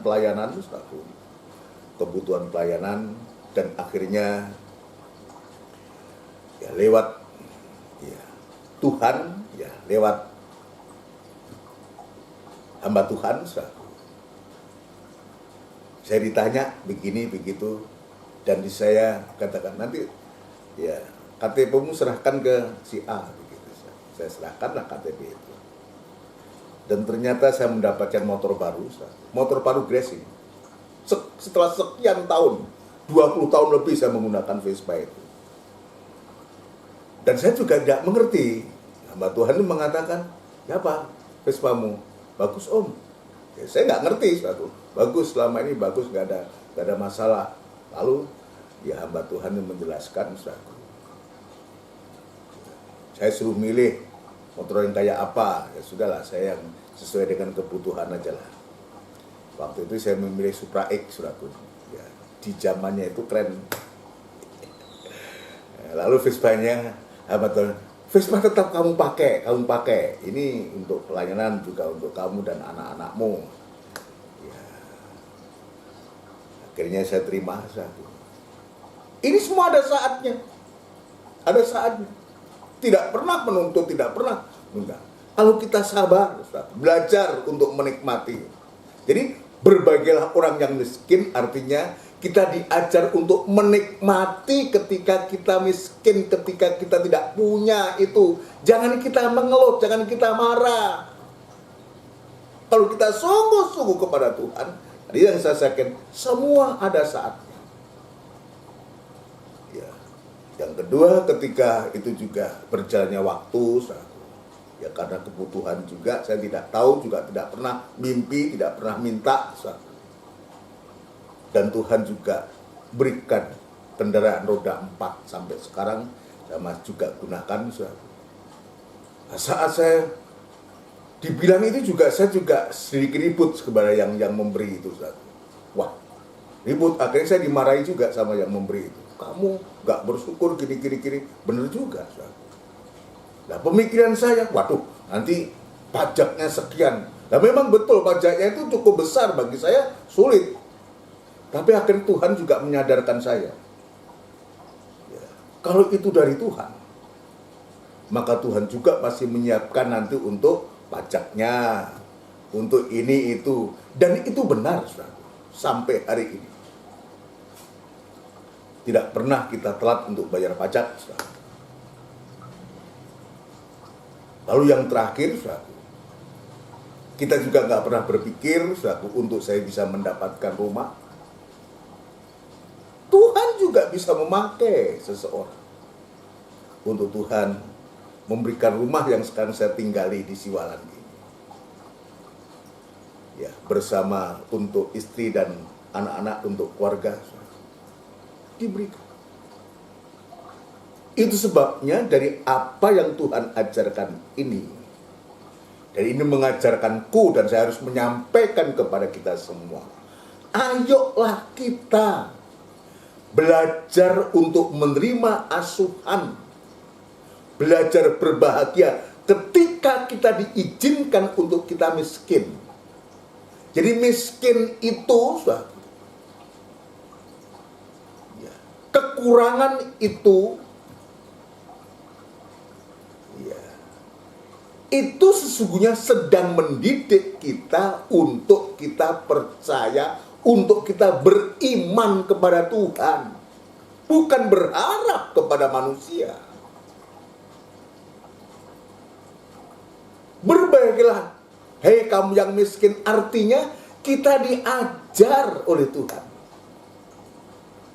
pelayanan, dan akhirnya ya lewat ya, Tuhan, ya lewat hamba Tuhan, saya ditanya begini begitu, dan saya katakan nanti ya KTP-mu serahkan ke si A begitu. Saya serahkanlah KTP itu, dan ternyata saya mendapatkan motor baru racing. Setelah sekian tahun, 20 tahun lebih saya menggunakan Vespa itu. Dan saya juga tidak mengerti. Hamba Tuhan itu mengatakan, ya apa Vespamu? Bagus om. Ya, saya nggak ngerti, bagus, selama ini bagus, nggak ada masalah. Lalu ya hamba Tuhan yang menjelaskan, saya suruh milih motor yang kayak apa. Ya sudahlah, saya yang sesuai dengan kebutuhan aja lah. Waktu itu saya memilih Supra X, ya, di zamannya itu keren. Lalu Vespanya hamba Tuhan, Vespa tetap kamu pakai. Ini untuk pelayanan juga untuk kamu dan anak-anakmu. Ya. Akhirnya saya terima satu. Ini semua ada saatnya. Tidak pernah menuntut, tidak pernah enggak. Kalau kita sabar, belajar untuk menikmati. Jadi berbagailah orang yang miskin, artinya kita diajar untuk menikmati ketika kita miskin, ketika kita tidak punya itu. Jangan kita mengeluh, jangan kita marah. Kalau kita sungguh-sungguh kepada Tuhan, tadi yang saya sampaikan, semua ada saatnya. Ya. Yang kedua, ketika itu juga berjalannya waktu, ya karena kebutuhan juga, saya tidak tahu, juga tidak pernah mimpi, tidak pernah minta. Dan Tuhan juga berikan kendaraan roda 4 sampai sekarang saya masih juga gunakan. Saat saya dibilang itu juga, saya juga sedikit ribut kepada yang memberi itu. Wah, ribut. Akhirnya saya dimarahi juga sama yang memberi itu. Kamu gak bersyukur gini. Bener juga. Nah pemikiran saya, waduh nanti pajaknya sekian. Nah memang betul pajaknya itu cukup besar, bagi saya sulit. Tapi akhirnya Tuhan juga menyadarkan saya, ya, kalau itu dari Tuhan, maka Tuhan juga pasti menyiapkan nanti untuk pajaknya, untuk ini itu, dan itu benar, saudara. Sampai hari ini tidak pernah kita telat untuk bayar pajak, saudara. Lalu yang terakhir, saudara, kita juga nggak pernah berpikir, saudara, untuk saya bisa mendapatkan rumah. Tuhan juga bisa memakai seseorang untuk Tuhan memberikan rumah yang sekarang saya tinggali di Siwalan ini. Ya, bersama untuk istri dan anak-anak, untuk keluarga, diberikan. Itu sebabnya dari apa yang Tuhan ajarkan ini, dan ini mengajarkanku, dan saya harus menyampaikan kepada kita semua, ayolah kita belajar untuk menerima asuhan, belajar berbahagia ketika kita diizinkan untuk kita miskin. Jadi miskin itu, kekurangan itu, itu sesungguhnya sedang mendidik kita untuk kita percaya, untuk kita beriman kepada Tuhan, bukan berharap kepada manusia. Berbahagialah, hei kamu yang miskin, artinya kita diajar oleh Tuhan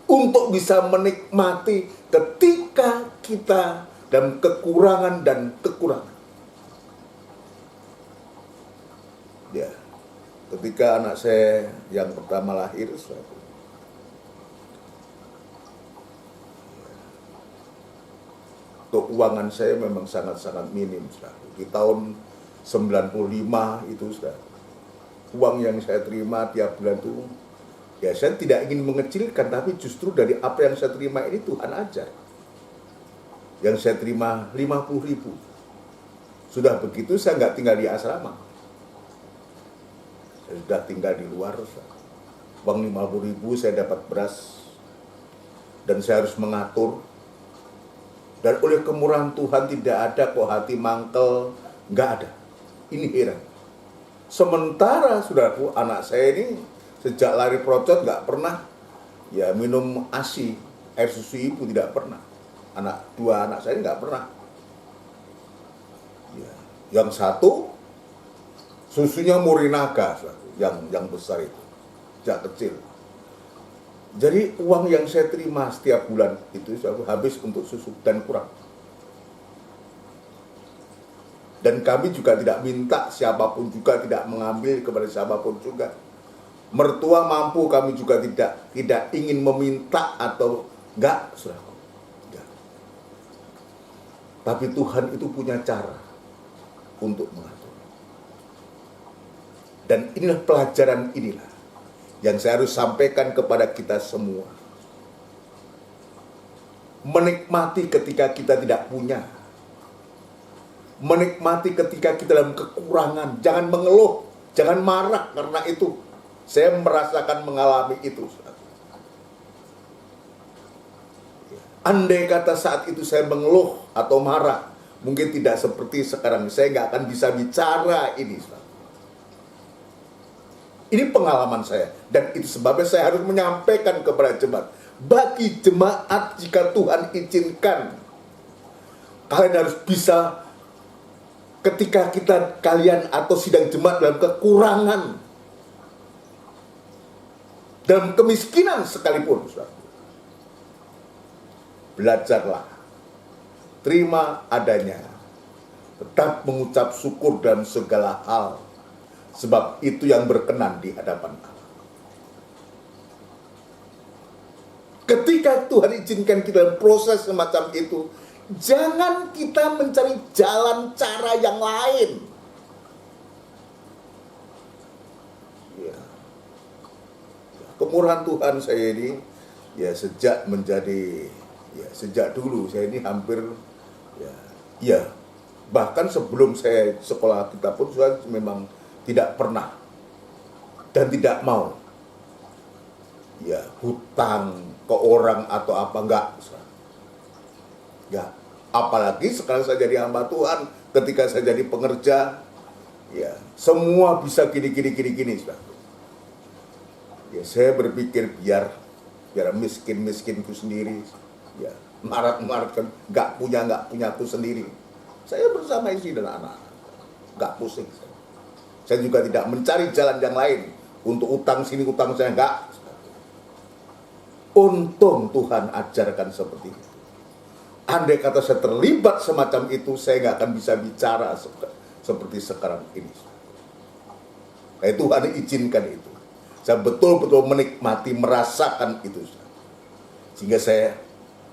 untuk bisa menikmati ketika kita dalam kekurangan dan kekurangan. Ya, ketika anak saya yang pertama lahir, keuangan saya memang sangat-sangat minim. Di tahun 95 itu, uang yang saya terima tiap bulan itu, ya saya tidak ingin mengecilkan, tapi justru dari apa yang saya terima ini Tuhan ajar. Yang saya terima 50.000. Sudah begitu saya nggak tinggal di asrama. Saya sudah tinggal di luar. Uang 50.000 saya dapat beras, dan saya harus mengatur. Dan oleh kemurahan Tuhan tidak ada kok hati mangkel, nggak ada. Ini heran. Sementara saudaraku, anak saya ini sejak lari procot nggak pernah ya minum ASI, air susu ibu, tidak pernah. Dua anak saya nggak pernah. Ya. Yang satu susunya Morinaga, yang besar itu, sejak kecil. Jadi uang yang saya terima setiap bulan itu selalu habis untuk susu dan kurang. Dan kami juga tidak minta siapapun juga, tidak mengambil kepada siapapun juga. Mertua mampu, kami juga tidak ingin meminta atau enggak, saudara. Enggak. Tapi Tuhan itu punya cara untuk mengatur. Dan inilah pelajaran inilah yang saya harus sampaikan kepada kita semua. Menikmati ketika kita tidak punya. Menikmati ketika kita dalam kekurangan. Jangan mengeluh, jangan marah karena itu. Saya merasakan mengalami itu. Andai kata saat itu saya mengeluh atau marah, mungkin tidak seperti sekarang. Saya nggak akan bisa bicara ini. Ini pengalaman saya, dan itu sebabnya saya harus menyampaikan kepada jemaat. Bagi jemaat, jika Tuhan izinkan, kalian harus bisa, ketika kalian atau sidang jemaat dalam kekurangan, dalam kemiskinan sekalipun, belajarlah, terima adanya, tetap mengucap syukur dalam segala hal, sebab itu yang berkenan di hadapan Allah. Ketika Tuhan izinkan kita dalam proses semacam itu, jangan kita mencari jalan cara yang lain. Ya. Kemurahan Tuhan saya ini, ya sejak dulu saya ini hampir, bahkan sebelum saya sekolah kita pun saya memang tidak pernah dan tidak mau hutang ke orang atau apa, enggak. Apalagi sekarang saya jadi hamba Tuhan, ketika saya jadi pengerja, Ya, semua bisa gini, saudara. Ya, saya berpikir biar miskin-miskinku sendiri, ya, marat-marat kan, nggak punya aku sendiri. Saya bersama istri dan anak, nggak pusing. Saya juga tidak mencari jalan yang lain untuk utang sini, utang saya, nggak. Untung Tuhan ajarkan seperti itu. Andai kata saya terlibat semacam itu, saya nggak akan bisa bicara seperti sekarang ini. Kayak Tuhan izinkan itu. Saya betul-betul menikmati, merasakan itu. Sehingga saya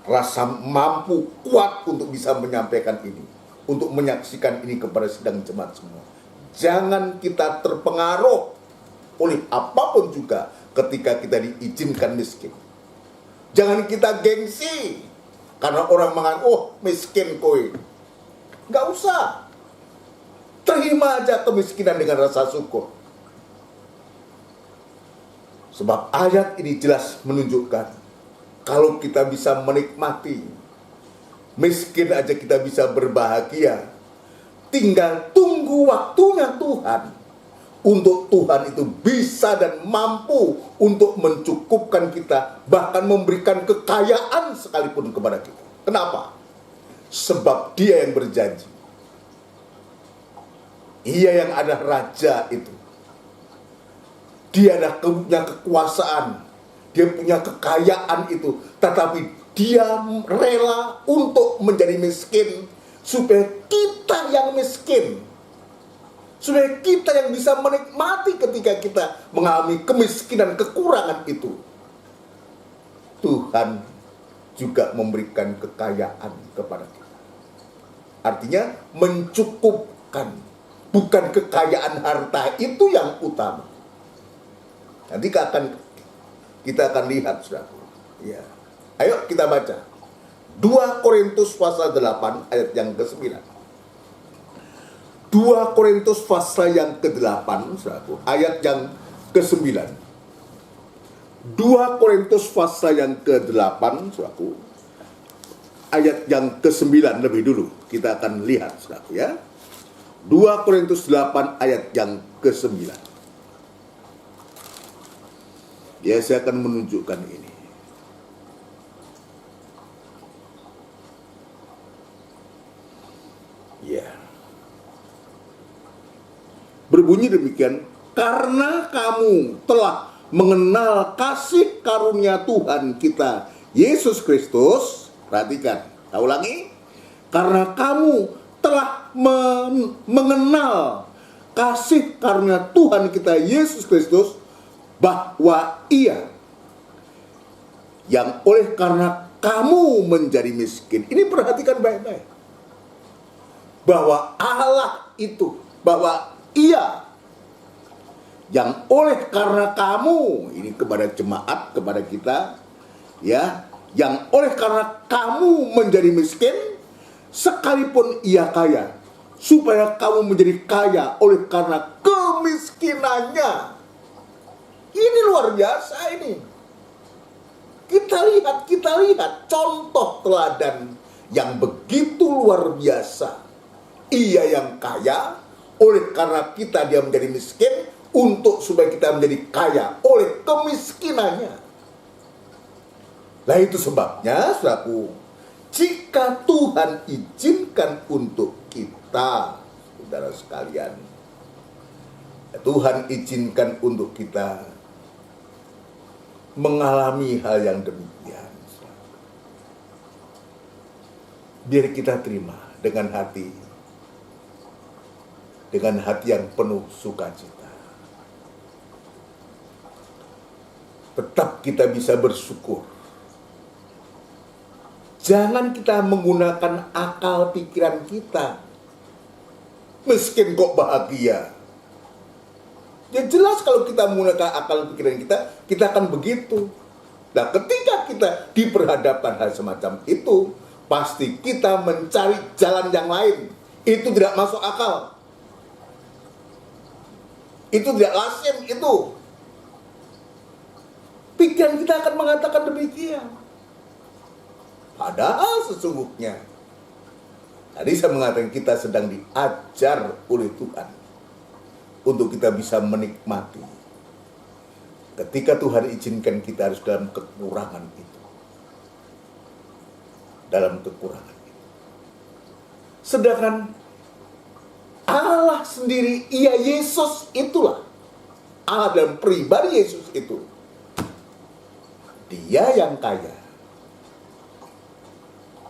rasa mampu, kuat untuk bisa menyampaikan ini. Untuk menyaksikan ini kepada sidang jemaat semua. Jangan kita terpengaruh oleh apapun juga ketika kita diizinkan miskin. Jangan kita gengsi karena orang mengatakan, oh miskin koi. Nggak usah. Terima aja kemiskinan dengan rasa syukur. Sebab ayat ini jelas menunjukkan kalau kita bisa menikmati, miskin aja kita bisa berbahagia. Tinggal tunggu waktunya Tuhan. Untuk Tuhan itu bisa dan mampu untuk mencukupkan kita, bahkan memberikan kekayaan sekalipun kepada kita. Kenapa? Sebab Dia yang berjanji. Ia yang ada raja itu. Dia punya kekuasaan, dia punya kekayaan itu, tetapi dia rela untuk menjadi miskin supaya kita yang miskin, supaya kita yang bisa menikmati ketika kita mengalami kemiskinan, kekurangan itu. Tuhan juga memberikan kekayaan kepada kita. Artinya mencukupkan. Bukan kekayaan harta itu yang utama. Nanti kita akan lihat, saudara. Ya. Ayo kita baca. 2 Korintus pasal 8 ayat yang ke-9. 2 Korintus pasal yang ke-8, saudara, ayat yang ke-9. 2 Korintus pasal yang ke-8, saudara, ayat yang ke-9 lebih dulu. Kita akan lihat, saudara, ya. 2 Korintus 8 ayat yang ke-9. Ya, saya akan menunjukkan ini. Ya. Berbunyi demikian, karena kamu telah mengenal kasih karunia Tuhan kita Yesus Kristus. Perhatikan, saya ulangi. Karena kamu telah mengenal kasih karunia Tuhan kita Yesus Kristus, bahwa Ia yang oleh karena kamu menjadi miskin. Ini perhatikan baik-baik. Bahwa Allah itu, bahwa Ia yang oleh karena kamu, ini kepada jemaat, kepada kita, ya, yang oleh karena kamu menjadi miskin, sekalipun Ia kaya, supaya kamu menjadi kaya oleh karena kemiskinannya. Ini luar biasa ini. Kita lihat contoh teladan yang begitu luar biasa. Ia yang kaya, oleh karena kita dia menjadi miskin, untuk supaya kita menjadi kaya oleh kemiskinannya. Nah itu sebabnya, saudaraku, jika Tuhan izinkan untuk kita, saudara sekalian, Tuhan izinkan untuk kita mengalami hal yang demikian, biar kita terima dengan hati yang penuh sukacita. Tetap kita bisa bersyukur. Jangan kita menggunakan akal pikiran kita. Miskin kok bahagia. Ya jelas kalau kita menggunakan akal pikiran kita akan begitu. Nah ketika kita diperhadapkan hal semacam itu, pasti kita mencari jalan yang lain. Itu tidak masuk akal. Itu tidak lazim itu. Pikiran kita akan mengatakan demikian. Padahal sesungguhnya, tadi saya mengatakan kita sedang diajar oleh Tuhan. untuk kita bisa menikmati. Ketika Tuhan izinkan kita harus dalam kekurangan itu. Dalam kekurangan itu. Sedangkan Allah sendiri, Ia Yesus itulah. Allah dalam pribadi Yesus itu. Dia yang kaya.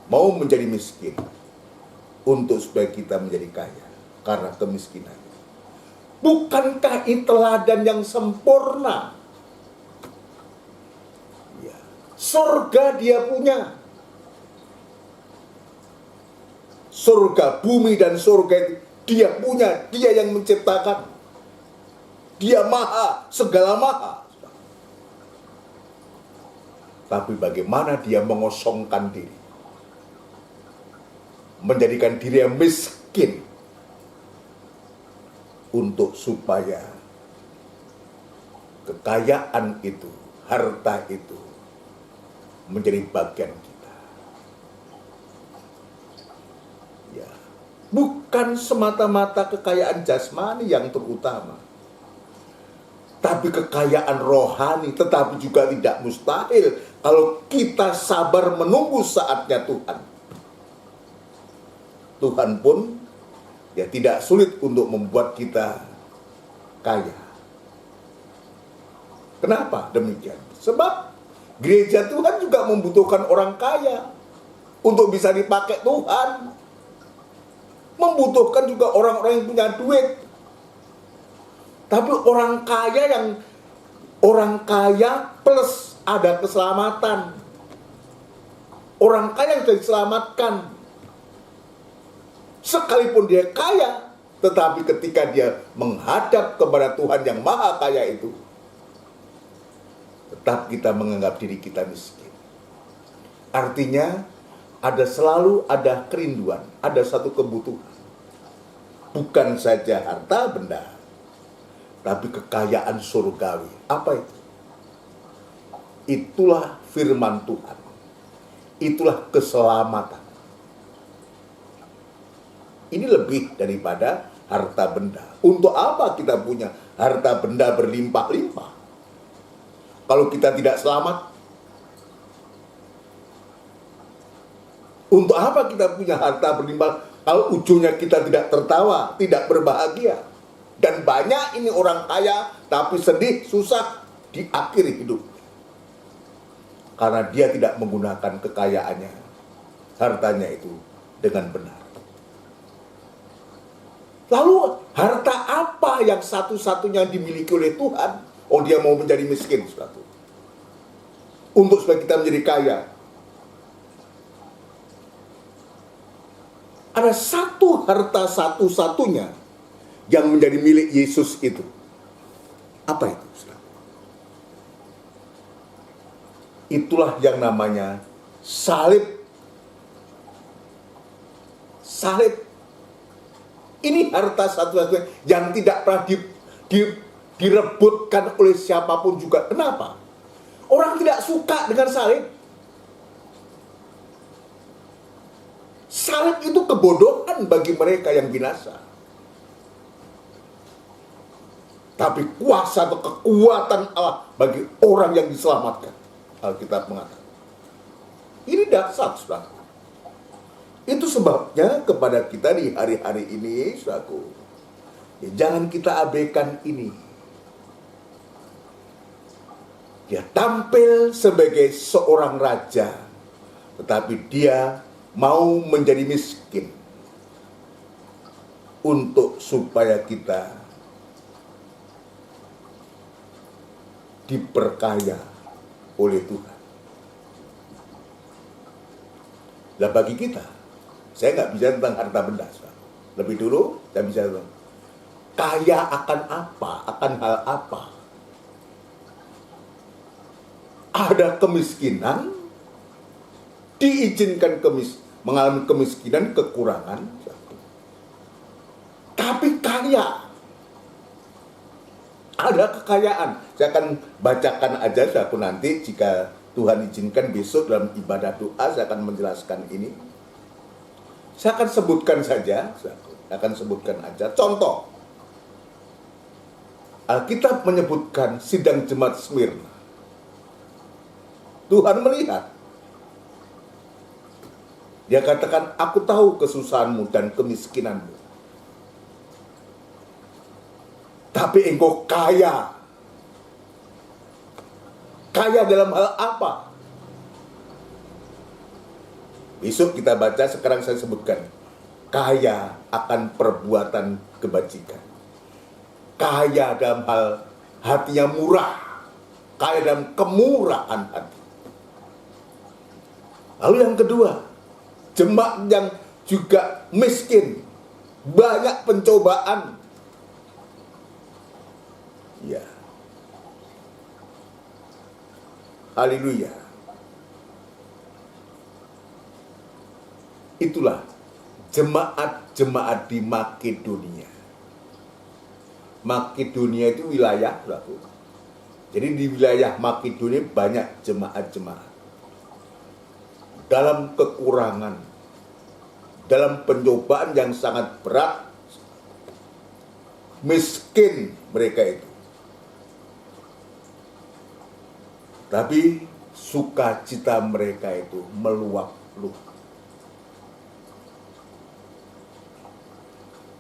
Mau menjadi miskin. Untuk supaya kita menjadi kaya. Karena kemiskinan. Bukankah itu teladan yang sempurna? Ya. Surga dia punya. Surga, bumi dan surga dia punya. Dia yang menciptakan. Dia maha, segala maha. Tapi bagaimana dia mengosongkan diri. Menjadikan diri yang miskin. Untuk supaya kekayaan itu, harta itu menjadi bagian kita. Ya, bukan semata-mata kekayaan jasmani yang terutama, tapi kekayaan rohani, tetapi juga tidak mustahil kalau kita sabar menunggu saatnya Tuhan. Tuhan pun ya tidak sulit untuk membuat kita kaya. Kenapa demikian? Sebab gereja Tuhan juga membutuhkan orang kaya untuk bisa dipakai Tuhan. Membutuhkan juga orang-orang yang punya duit. Tapi orang kaya plus ada keselamatan. Orang kaya yang sudah diselamatkan. Sekalipun dia kaya, tetapi ketika dia menghadap kepada Tuhan yang maha kaya itu, tetap kita menganggap diri kita miskin. Artinya, selalu ada kerinduan, ada satu kebutuhan. Bukan saja harta benda, tapi kekayaan surgawi. Apa itu? Itulah firman Tuhan. Itulah keselamatan. Ini lebih daripada harta benda. Untuk apa kita punya harta benda berlimpah-limpah? Kalau kita tidak selamat? Untuk apa kita punya harta berlimpah kalau ujungnya kita tidak tertawa, tidak berbahagia? Dan banyak ini orang kaya tapi sedih, susah di akhir hidup. Karena dia tidak menggunakan kekayaannya, hartanya itu dengan benar. Lalu harta apa yang satu-satunya dimiliki oleh Tuhan? Oh, dia mau menjadi miskin, saudara. Untuk supaya kita menjadi kaya. Ada satu harta satu-satunya yang menjadi milik Yesus itu. Apa itu, saudara? Itulah yang namanya salib. Salib. Ini harta satu-satunya yang tidak pernah direbutkan oleh siapapun juga. Kenapa? Orang tidak suka dengan salib. Salib itu kebodohan bagi mereka yang binasa. Tapi kuasa atau kekuatan Allah bagi orang yang diselamatkan. Alkitab mengatakan. Ini dasar, saudara. Itu sebabnya kepada kita di hari-hari ini, saudaraku, ya, jangan kita abaikan ini. Dia tampil sebagai seorang raja, tetapi dia mau menjadi miskin untuk supaya kita diperkaya oleh Tuhan. Nah, bagi kita, saya nggak bicara tentang harta benda. Lebih dulu, saya bicara tentang kaya akan apa, akan hal apa. Ada kemiskinan, diizinkan mengalami kemiskinan, kekurangan. Tapi kaya. Ada kekayaan. Saya akan bacakan aja, aku nanti jika Tuhan izinkan besok dalam ibadah doa, saya akan menjelaskan ini. Saya akan sebutkan saja, contoh. Alkitab menyebutkan sidang jemaat Smyrna. Tuhan melihat. Dia katakan, aku tahu kesusahanmu dan kemiskinanmu. Tapi engkau kaya. Kaya dalam hal apa? Besok kita baca, sekarang saya sebutkan. Kaya akan perbuatan kebajikan. Kaya dalam hal hatinya murah. Kaya dalam kemurahan hati. Lalu yang kedua, jemaat yang juga miskin. Banyak pencobaan. Ya. Haleluya. Itulah jemaat-jemaat di Makedonia. Makedonia itu wilayah, saudaraku. Jadi di wilayah Makedonia banyak jemaat-jemaat. Dalam kekurangan, dalam pencobaan yang sangat berat, miskin mereka itu. Tapi sukacita mereka itu meluap-luap.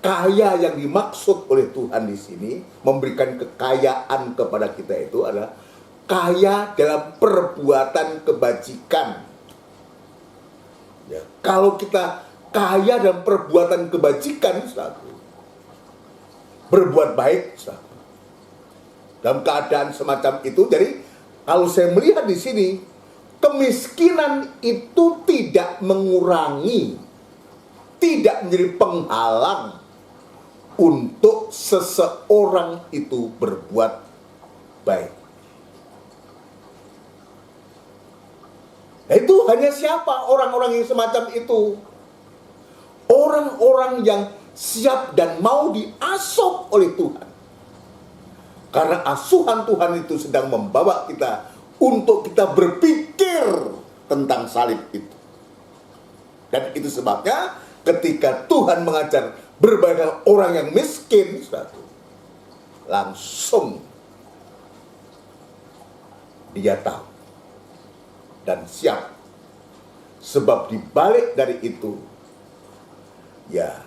Kaya yang dimaksud oleh Tuhan di sini, memberikan kekayaan kepada kita itu adalah kaya dalam perbuatan kebajikan. Ya, kalau kita kaya dalam perbuatan kebajikan, berbuat baik, dalam keadaan semacam itu, jadi kalau saya melihat di sini, kemiskinan itu tidak mengurangi, tidak menjadi penghalang untuk seseorang itu berbuat baik. Nah, itu hanya siapa orang-orang yang semacam itu? Orang-orang yang siap dan mau diasuh oleh Tuhan. Karena asuhan Tuhan itu sedang membawa kita untuk kita berpikir tentang salib itu. Dan itu sebabnya ketika Tuhan mengajar berbagai orang yang miskin, langsung dia tahu dan siap. Sebab dibalik dari itu, ya,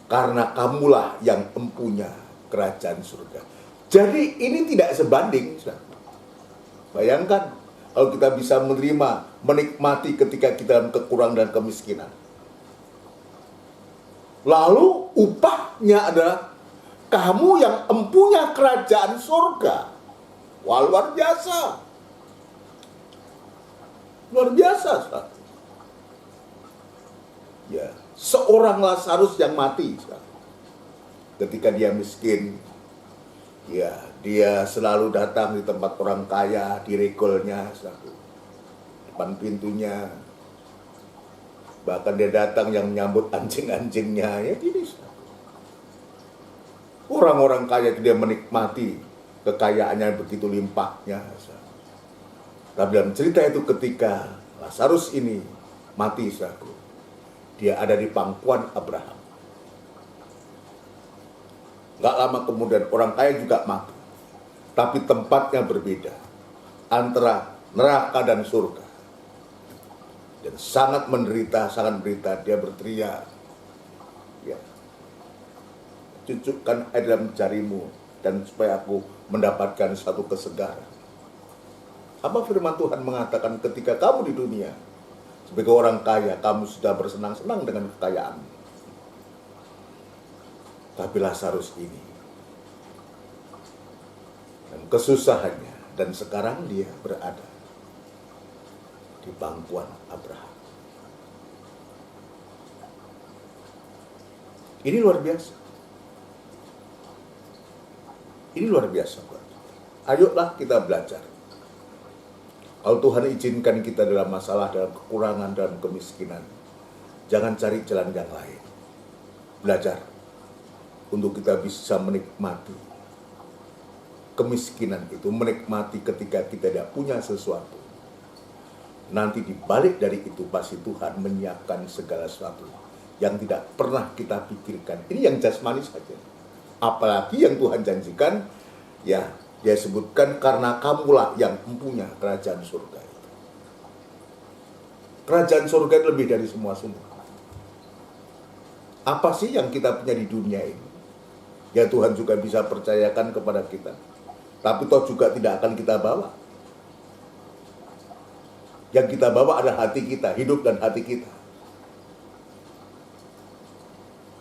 karena kamulah yang empunya kerajaan surga. Jadi ini tidak sebanding. Bayangkan kalau kita bisa menerima, menikmati ketika kita dalam kekurangan dan kemiskinan. Lalu upahnya adalah kamu yang empunya kerajaan surga. Wah, luar biasa. Luar biasa. Ya, seorang Lazarus yang mati. Ketika dia miskin, ya, dia selalu datang di tempat orang kaya, di rekolnya, depan pintunya. Bahkan dia datang yang menyambut anjing-anjingnya, ya gini. Orang-orang kaya itu dia menikmati kekayaannya begitu limpahnya. Tapi dalam cerita itu ketika Lazarus ini mati, dia ada di pangkuan Abraham. Gak lama kemudian orang kaya juga mati. Tapi tempatnya berbeda. Antara neraka dan surga. Dan sangat menderita, dia berteriak. Ya. Cucukkan air dalam jarimu, dan supaya aku mendapatkan satu kesegaran. Apa firman Tuhan mengatakan ketika kamu di dunia, sebagai orang kaya, kamu sudah bersenang-senang dengan kekayaan. Tapi Lazarus ini, dan kesusahannya, dan sekarang dia berada di pangkuan Abraham. Ini luar biasa. Ini luar biasa. Ayolah kita belajar. Kalau Tuhan izinkan kita dalam masalah, dalam kekurangan, dalam kemiskinan, jangan cari jalan yang lain. Belajar untuk kita bisa menikmati kemiskinan itu, menikmati ketika kita tidak punya sesuatu. Nanti dibalik dari itu pasti Tuhan menyiapkan segala sesuatu yang tidak pernah kita pikirkan. Ini yang jasmani saja. Apalagi yang Tuhan janjikan, ya dia sebutkan karena kamulah yang mempunyai kerajaan surga itu. Kerajaan surga itu lebih dari semua. Apa sih yang kita punya di dunia ini? Ya Tuhan juga bisa percayakan kepada kita. Tapi toh juga tidak akan kita bawa. Yang kita bawa adalah hati kita, hidup dan hati kita.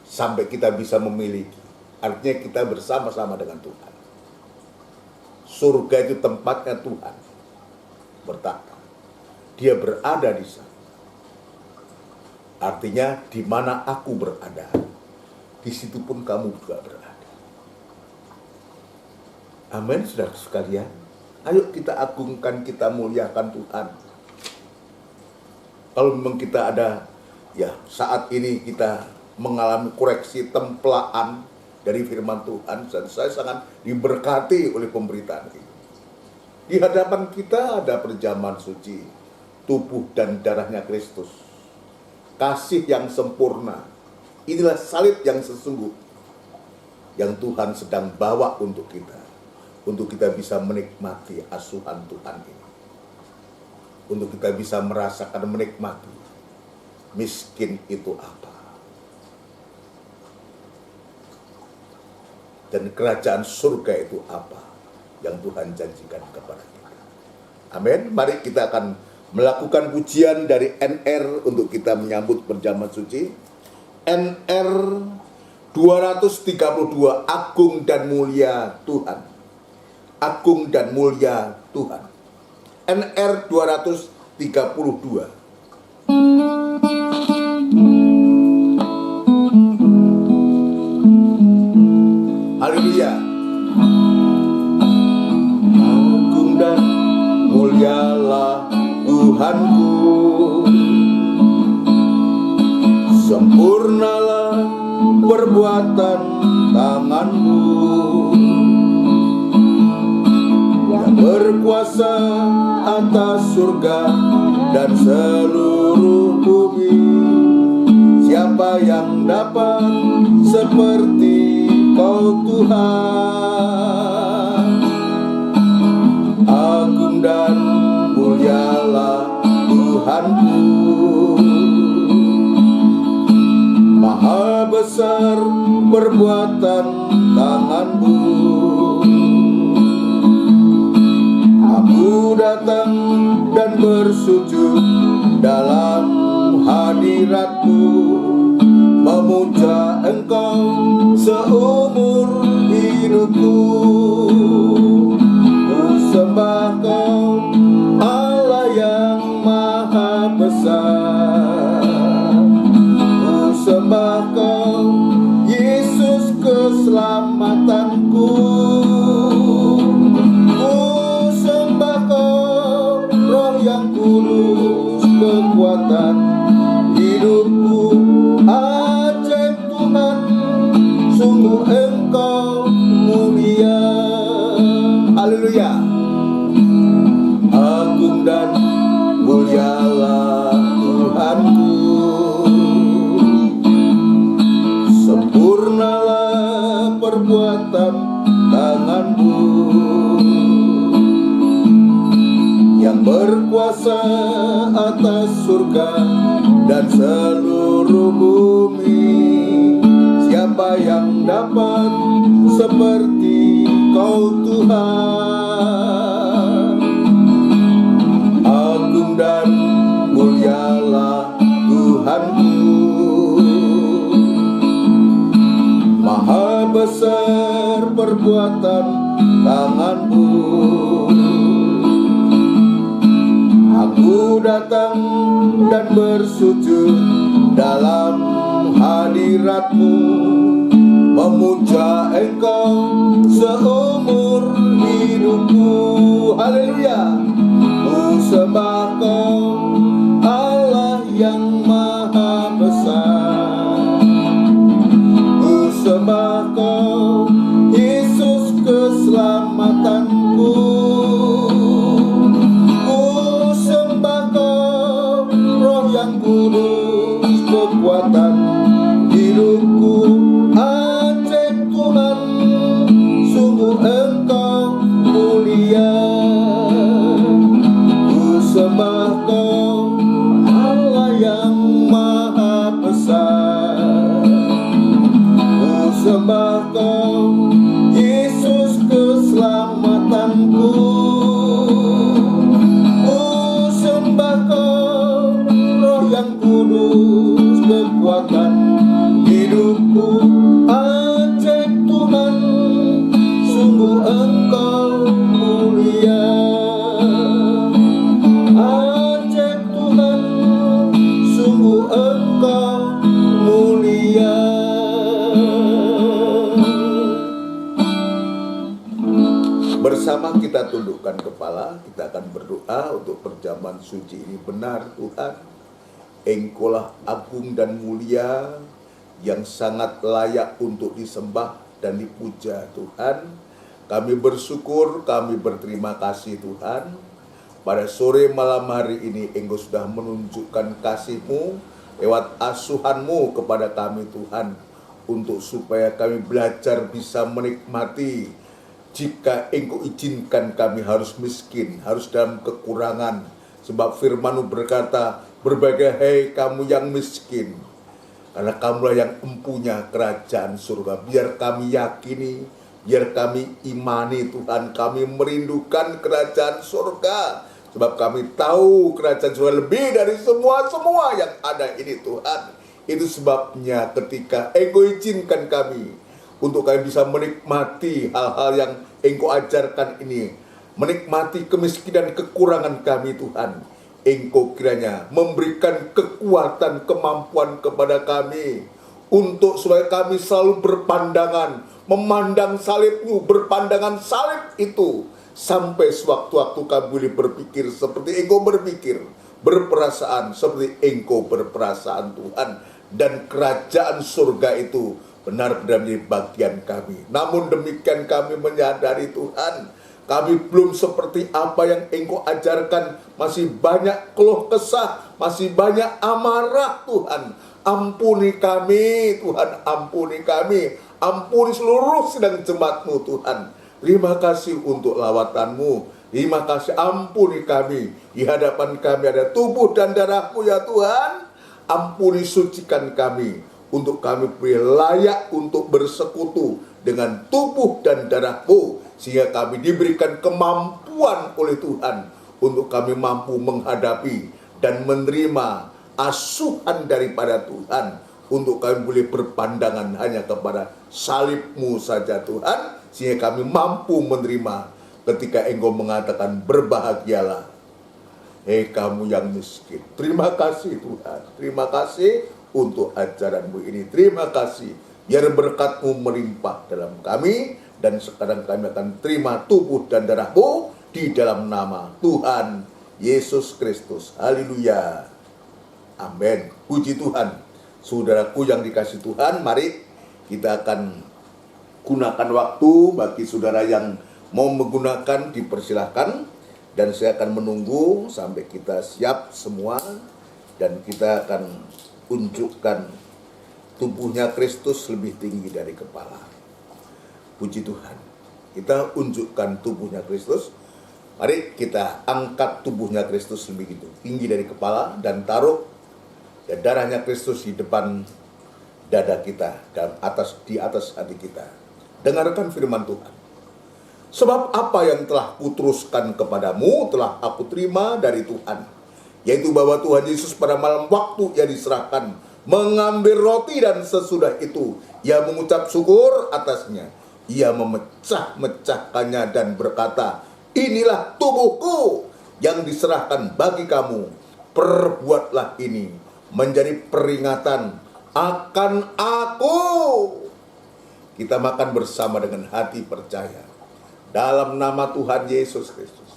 Sampai kita bisa memiliki. Artinya kita bersama-sama dengan Tuhan. Surga itu tempatnya Tuhan bertata. Dia berada di sana. Artinya di mana aku berada, di situ pun kamu juga berada. Amin, saudara sekalian. Ayo kita agungkan, kita muliakan Tuhan. Kalau memang kita ada, ya saat ini kita mengalami koreksi templaan dari firman Tuhan, dan saya sangat diberkati oleh pemberitaan ini. Di hadapan kita ada perjamuan suci, tubuh dan darahnya Kristus. Kasih yang sempurna. Inilah salib yang sesungguh yang Tuhan sedang bawa untuk kita. Untuk kita bisa menikmati asuhan Tuhan ini. Untuk kita bisa merasakan menikmati miskin itu apa. Dan kerajaan surga itu apa yang Tuhan janjikan kepada kita. Amin. Mari kita akan melakukan pujian dari NR untuk kita menyambut perjamuan suci. NR 232, Agung dan Mulia Tuhan. Agung dan Mulia Tuhan. NR 232. Haleluya. Agung dan mulialah Tuhanku, sempurnalah perbuatan tanganmu, yang berkuasa atas surga dan seluruh bumi. Siapa yang dapat seperti Kau Tuhan? Agung dan mulialah Tuhanku, maha besar perbuatan tanganmu. Aku datang dan bersujud dalam hadiratmu, memuja Engkau seumur hidupku. Ku sembah Kau Allah yang maha besar. Ku sembah Kau Yesus keselamatanku. Ku sembah Kau Roh yang kudus kekuatan hidupku. Ajaib Tuhan, sungguh Engkau mulia. Haleluya. Agung dan mulialah Tuhanku, sempurnalah perbuatan tanganmu, yang berkuasa atas surga dan seluruh bumi. Siapa yang dapat seperti Kau Tuhan? Agung dan mulialah Tuhanku, maha besar perbuatan tanganmu. Aku datang dan bersujud dalam hadiratmu, memuja Engkau seumur hidupku. Haleluya. Ku sembah Kau Allah yang maha besar. Ku sembah Kau Yesus keselamatanku. Ku sembah Kau Roh yang kudus kekuatan hidupku. Ajaib Tuhan, kepala, kita akan berdoa untuk perjamuan suci ini. Benar Tuhan, Engkaulah agung dan mulia, yang sangat layak untuk disembah dan dipuja Tuhan. Kami bersyukur, kami berterima kasih Tuhan. Pada sore malam hari ini Engkau sudah menunjukkan kasih-Mu lewat asuhan-Mu kepada kami Tuhan, untuk supaya kami belajar bisa menikmati. Jika Engkau izinkan kami harus miskin, harus dalam kekurangan, sebab firman-Mu berkata, berbagailah kamu yang miskin, karena kamulah yang empunya kerajaan surga. Biar kami yakini, biar kami imani Tuhan, kami merindukan kerajaan surga. Sebab kami tahu kerajaan surga lebih dari semua yang ada ini Tuhan. Itu sebabnya ketika Engkau izinkan kami, untuk kami bisa menikmati hal-hal yang Engkau ajarkan ini, menikmati kemiskinan kekurangan kami Tuhan, Engkau kiranya memberikan kekuatan, kemampuan kepada kami, untuk supaya kami selalu berpandangan, memandang salib-Mu, berpandangan salib itu, sampai sewaktu-waktu kami boleh berpikir seperti Engkau berpikir, berperasaan seperti Engkau berperasaan Tuhan. Dan kerajaan surga itu benar-benar menjadi bagian kami. Namun demikian kami menyadari Tuhan, kami belum seperti apa yang Engkau ajarkan. Masih banyak keluh kesah, masih banyak amarah Tuhan. Ampuni kami Tuhan, ampuni kami. Ampuni seluruh sidang jemaat-Mu Tuhan. Terima kasih untuk lawatan-Mu. Terima kasih, ampuni kami. Di hadapan kami ada tubuh dan darah-Mu ya Tuhan. Ampuni, sucikan kami, untuk kami boleh layak untuk bersekutu dengan tubuh dan darah-Mu, sehingga kami diberikan kemampuan oleh Tuhan, untuk kami mampu menghadapi dan menerima asuhan daripada Tuhan, untuk kami boleh berpandangan hanya kepada salib-Mu saja Tuhan, sehingga kami mampu menerima ketika Engkau mengatakan berbahagialah kamu yang miskin. Terima kasih Tuhan, terima kasih untuk ajaran-Mu ini. Terima kasih, biar berkat-Mu melimpah dalam kami, dan sekarang kami akan terima tubuh dan darah-Mu di dalam nama Tuhan Yesus Kristus. Haleluya, amin. Puji Tuhan. Saudaraku yang dikasih Tuhan, mari kita akan gunakan waktu. Bagi saudara yang mau menggunakan, dipersilahkan. Dan saya akan menunggu sampai kita siap semua, dan kita akan unjukkan tubuhnya Kristus lebih tinggi dari kepala. Puji Tuhan. Kita unjukkan tubuhnya Kristus. Mari kita angkat tubuhnya Kristus lebih tinggi dari kepala, dan taruh dan darahnya Kristus di depan dada kita dan di atas hati kita. Dengarkan firman Tuhan. Sebab apa yang telah kuteruskan kepadamu telah aku terima dari Tuhan, yaitu bahwa Tuhan Yesus pada malam waktu Ia diserahkan mengambil roti, dan sesudah itu Ia mengucap syukur atasnya. Ia memecah-mecahkannya dan berkata, inilah tubuhku yang diserahkan bagi kamu. Perbuatlah ini menjadi peringatan akan aku. Kita makan bersama dengan hati percaya. Dalam nama Tuhan Yesus Kristus.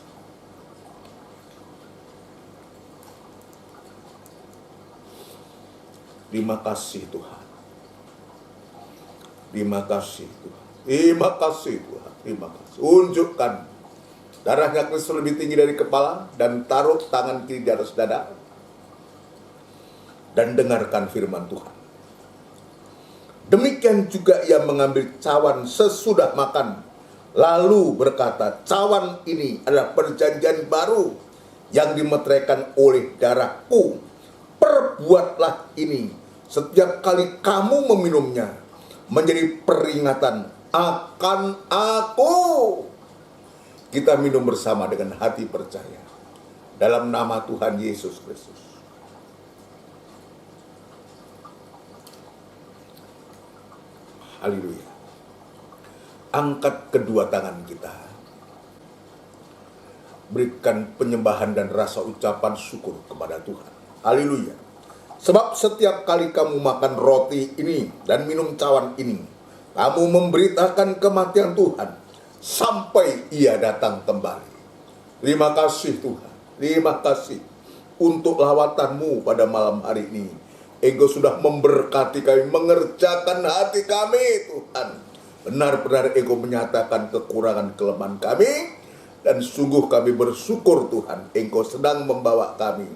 Terima kasih Tuhan. Terima kasih Tuhan. Terima kasih Tuhan. Terima kasih. Unjukkan darahnya Kristus lebih tinggi dari kepala, dan taruh tangan kiri di atas dada. Dan dengarkan firman Tuhan. Demikian juga Ia mengambil cawan sesudah makan, lalu berkata, cawan ini adalah perjanjian baru yang dimeteraikan oleh darahku. Perbuatlah ini setiap kali kamu meminumnya, menjadi peringatan akan aku. Kita minum bersama dengan hati percaya. Dalam nama Tuhan Yesus Kristus. Haleluya. Angkat kedua tangan kita. Berikan penyembahan dan rasa ucapan syukur kepada Tuhan. Haleluya. Sebab setiap kali kamu makan roti ini dan minum cawan ini, kamu memberitakan kematian Tuhan sampai Ia datang kembali. Terima kasih Tuhan. Terima kasih untuk lawatan-Mu pada malam hari ini. Engkau sudah memberkati kami, mengerjakan hati kami Tuhan. Benar-benar Engkau menyatakan kekurangan kelemahan kami. Dan sungguh kami bersyukur Tuhan, Engkau sedang membawa kami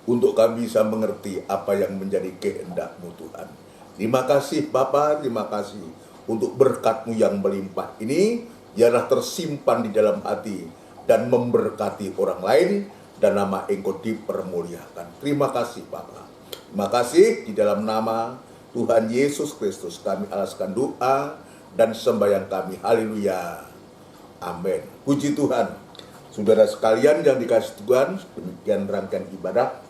untuk kami bisa mengerti apa yang menjadi kehendak-Mu Tuhan. Terima kasih Bapa, terima kasih untuk berkat-Mu yang melimpah ini, biarlah tersimpan di dalam hati dan memberkati orang lain, dan nama Engkau dipermuliakan. Terima kasih Bapa. Terima kasih, di dalam nama Tuhan Yesus Kristus kami alaskan doa dan sembahyang kami. Haleluya. Amin. Puji Tuhan. Saudara sekalian yang dikasihi Tuhan, demikian rangkaian ibadah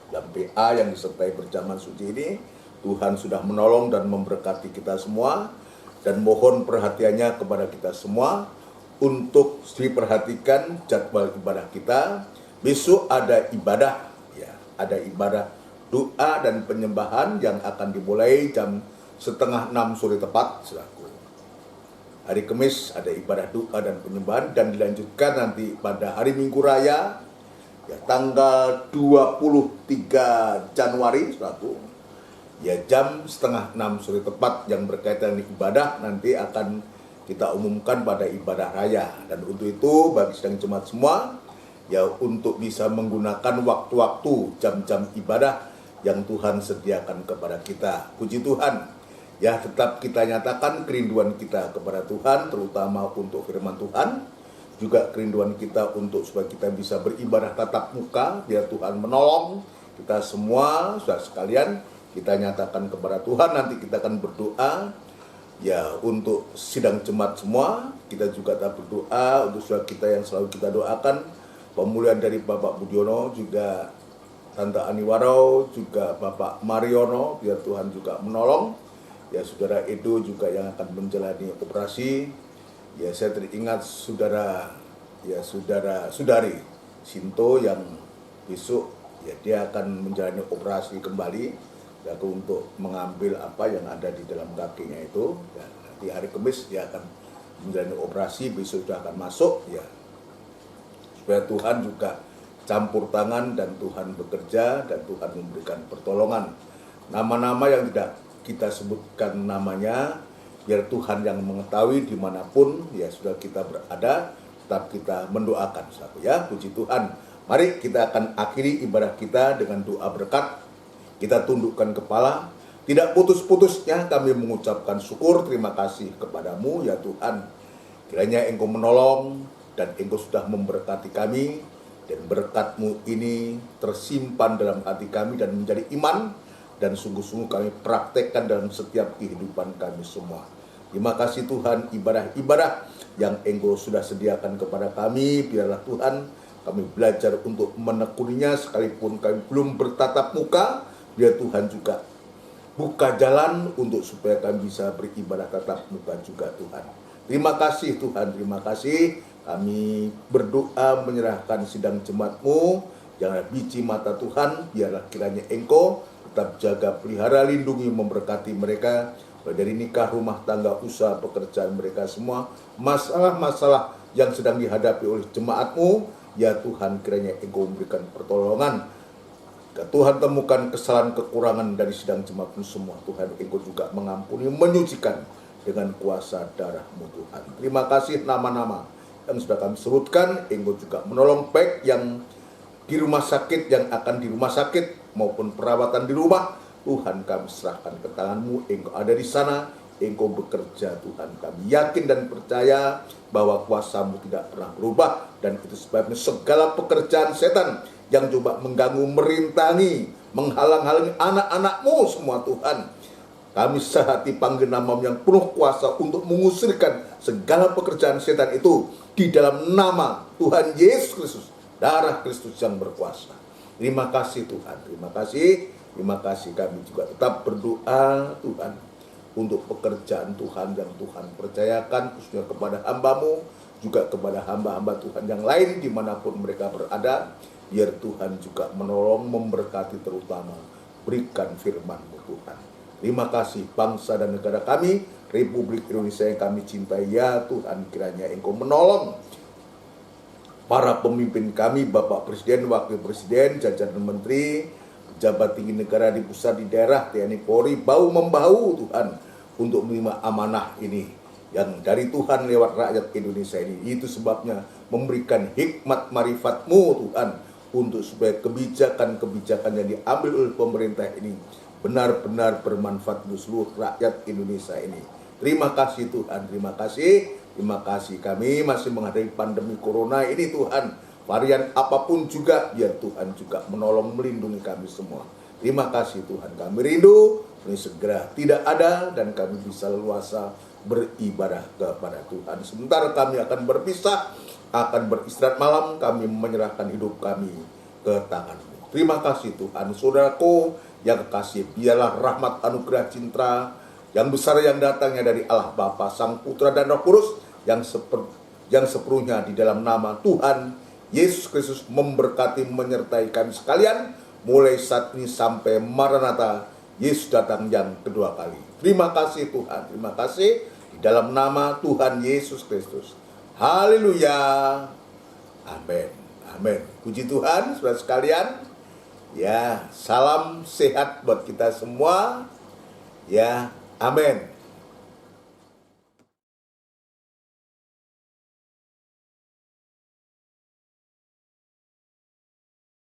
dan PA yang disertai berjamaah suci ini. Tuhan sudah menolong dan memberkati kita semua, dan mohon perhatiannya kepada kita semua untuk diperhatikan jadwal ibadah kita. Besok ada ibadah, ya, ada ibadah doa dan penyembahan yang akan dimulai jam 5:30 sore tepat, saudaraku. Hari Kamis ada ibadah doa dan penyembahan, dan dilanjutkan nanti pada hari Minggu Raya, ya, tanggal 23 Januari, saudaraku, ya, jam 5:30 sore tepat, yang berkaitan dengan ibadah nanti akan kita umumkan pada ibadah raya. Dan untuk itu bagi sidang jemaat semua, ya, untuk bisa menggunakan waktu-waktu jam-jam ibadah yang Tuhan sediakan kepada kita. Puji Tuhan. Ya, tetap kita nyatakan kerinduan kita kepada Tuhan, terutama untuk firman Tuhan. Juga kerinduan kita untuk supaya kita bisa beribadah tatap muka, biar Tuhan menolong kita semua. Saudara sekalian, kita nyatakan kepada Tuhan, nanti kita akan berdoa. Ya, untuk sidang jemaat semua, kita juga tetap berdoa untuk saudara kita yang selalu kita doakan. Pemulihan dari Bapak Budiono, juga Tante Aniwarau, juga Bapak Mariono, biar Tuhan juga menolong. Ya, saudara Edo juga yang akan menjalani operasi. Ya, saya teringat saudara saudari Sinto yang besok, ya, dia akan menjalani operasi kembali, ya, untuk mengambil apa yang ada di dalam kakinya itu. Ya, nanti hari Kamis dia akan menjalani operasi, besok sudah akan masuk, ya. Supaya Tuhan juga campur tangan dan Tuhan bekerja dan Tuhan memberikan pertolongan. Nama-nama yang tidak kita sebutkan namanya, biar Tuhan yang mengetahui dimanapun, ya, sudah kita berada, tetap kita mendoakan, saudara, ya. Puji Tuhan. Mari kita akan akhiri ibadah kita dengan doa berkat. Kita tundukkan kepala. Tidak putus-putusnya kami mengucapkan syukur, terima kasih kepadamu, ya Tuhan. Kiranya Engkau menolong dan Engkau sudah memberkati kami, dan berkat-Mu ini tersimpan dalam hati kami dan menjadi iman, dan sungguh-sungguh kami praktekkan dalam setiap kehidupan kami semua. Terima kasih Tuhan, ibadah-ibadah yang Engkau sudah sediakan kepada kami, biarlah Tuhan kami belajar untuk menekuninya, sekalipun kami belum bertatap muka, biar Tuhan juga buka jalan untuk supaya kami bisa beribadah tatap muka juga Tuhan. Terima kasih Tuhan, terima kasih. Kami berdoa menyerahkan sidang jemaat-Mu, jangan biji mata Tuhan, biarlah kiranya Engkau tetap jaga, pelihara, lindungi, memberkati mereka, dari nikah, rumah tangga, usaha, pekerjaan mereka semua, masalah-masalah yang sedang dihadapi oleh jemaat-Mu, ya Tuhan, kiranya Engkau memberikan pertolongan. Tuhan temukan kesalahan, kekurangan dari sidang jemaat-Mu semua, Tuhan, Engkau juga mengampuni, menyucikan dengan kuasa darah-Mu Tuhan. Terima kasih nama-nama yang sudah kami sebutkan. Engkau juga menolong baik yang di rumah sakit, yang akan di rumah sakit, maupun perawatan di rumah. Tuhan, kami serahkan ke tangan-Mu. Engkau ada di sana, Engkau bekerja Tuhan. Kami yakin dan percaya bahwa kuasa-Mu tidak pernah berubah, dan itu sebabnya segala pekerjaan setan yang coba mengganggu, merintangi, menghalang-halangi anak-anak-Mu semua Tuhan, kami sehati panggil nama-Mu yang penuh kuasa untuk mengusirkan segala pekerjaan setan itu di dalam nama Tuhan Yesus Kristus, darah Kristus yang berkuasa. Terima kasih Tuhan, terima kasih. Terima kasih, kami juga tetap berdoa Tuhan untuk pekerjaan Tuhan yang Tuhan percayakan, khususnya kepada hamba-Mu, juga kepada hamba-hamba Tuhan yang lain dimanapun mereka berada. Biar Tuhan juga menolong, memberkati, terutama berikan firman-Mu Tuhan. Terima kasih bangsa dan negara kami, Republik Indonesia yang kami cintai, ya Tuhan, kiranya Engkau menolong para pemimpin kami, Bapak Presiden, Wakil Presiden, jajaran Menteri, pejabat tinggi negara di pusat, di daerah, TNI Polri, bahu-membahu Tuhan, untuk menerima amanah ini yang dari Tuhan lewat rakyat Indonesia ini. Itu sebabnya memberikan hikmat marifat-Mu Tuhan, untuk supaya kebijakan-kebijakan yang diambil oleh pemerintah ini benar-benar bermanfaat untuk seluruh rakyat Indonesia ini. Terima kasih Tuhan, terima kasih. Terima kasih, kami masih menghadapi pandemi corona ini Tuhan. Varian apapun juga, biar Tuhan juga menolong melindungi kami semua. Terima kasih Tuhan, kami rindu ini segera tidak ada dan kami bisa leluasa beribadah kepada Tuhan. Sebentar kami akan berpisah, akan beristirahat malam, kami menyerahkan hidup kami ke tangan-Mu. Terima kasih Tuhan. Saudaraku yang kekasih, biarlah rahmat anugerah cinta yang besar yang datangnya dari Allah Bapa, Sang Putra dan Roh Kudus yang sepenuhnya di dalam nama Tuhan Yesus Kristus memberkati, menyertai kami sekalian mulai saat ini sampai Maranatha, Yesus datang yang kedua kali. Terima kasih Tuhan, terima kasih di dalam nama Tuhan Yesus Kristus. Haleluya. Amin. Amin. Puji Tuhan, saudara sekalian. Ya, salam sehat buat kita semua. Ya, amin.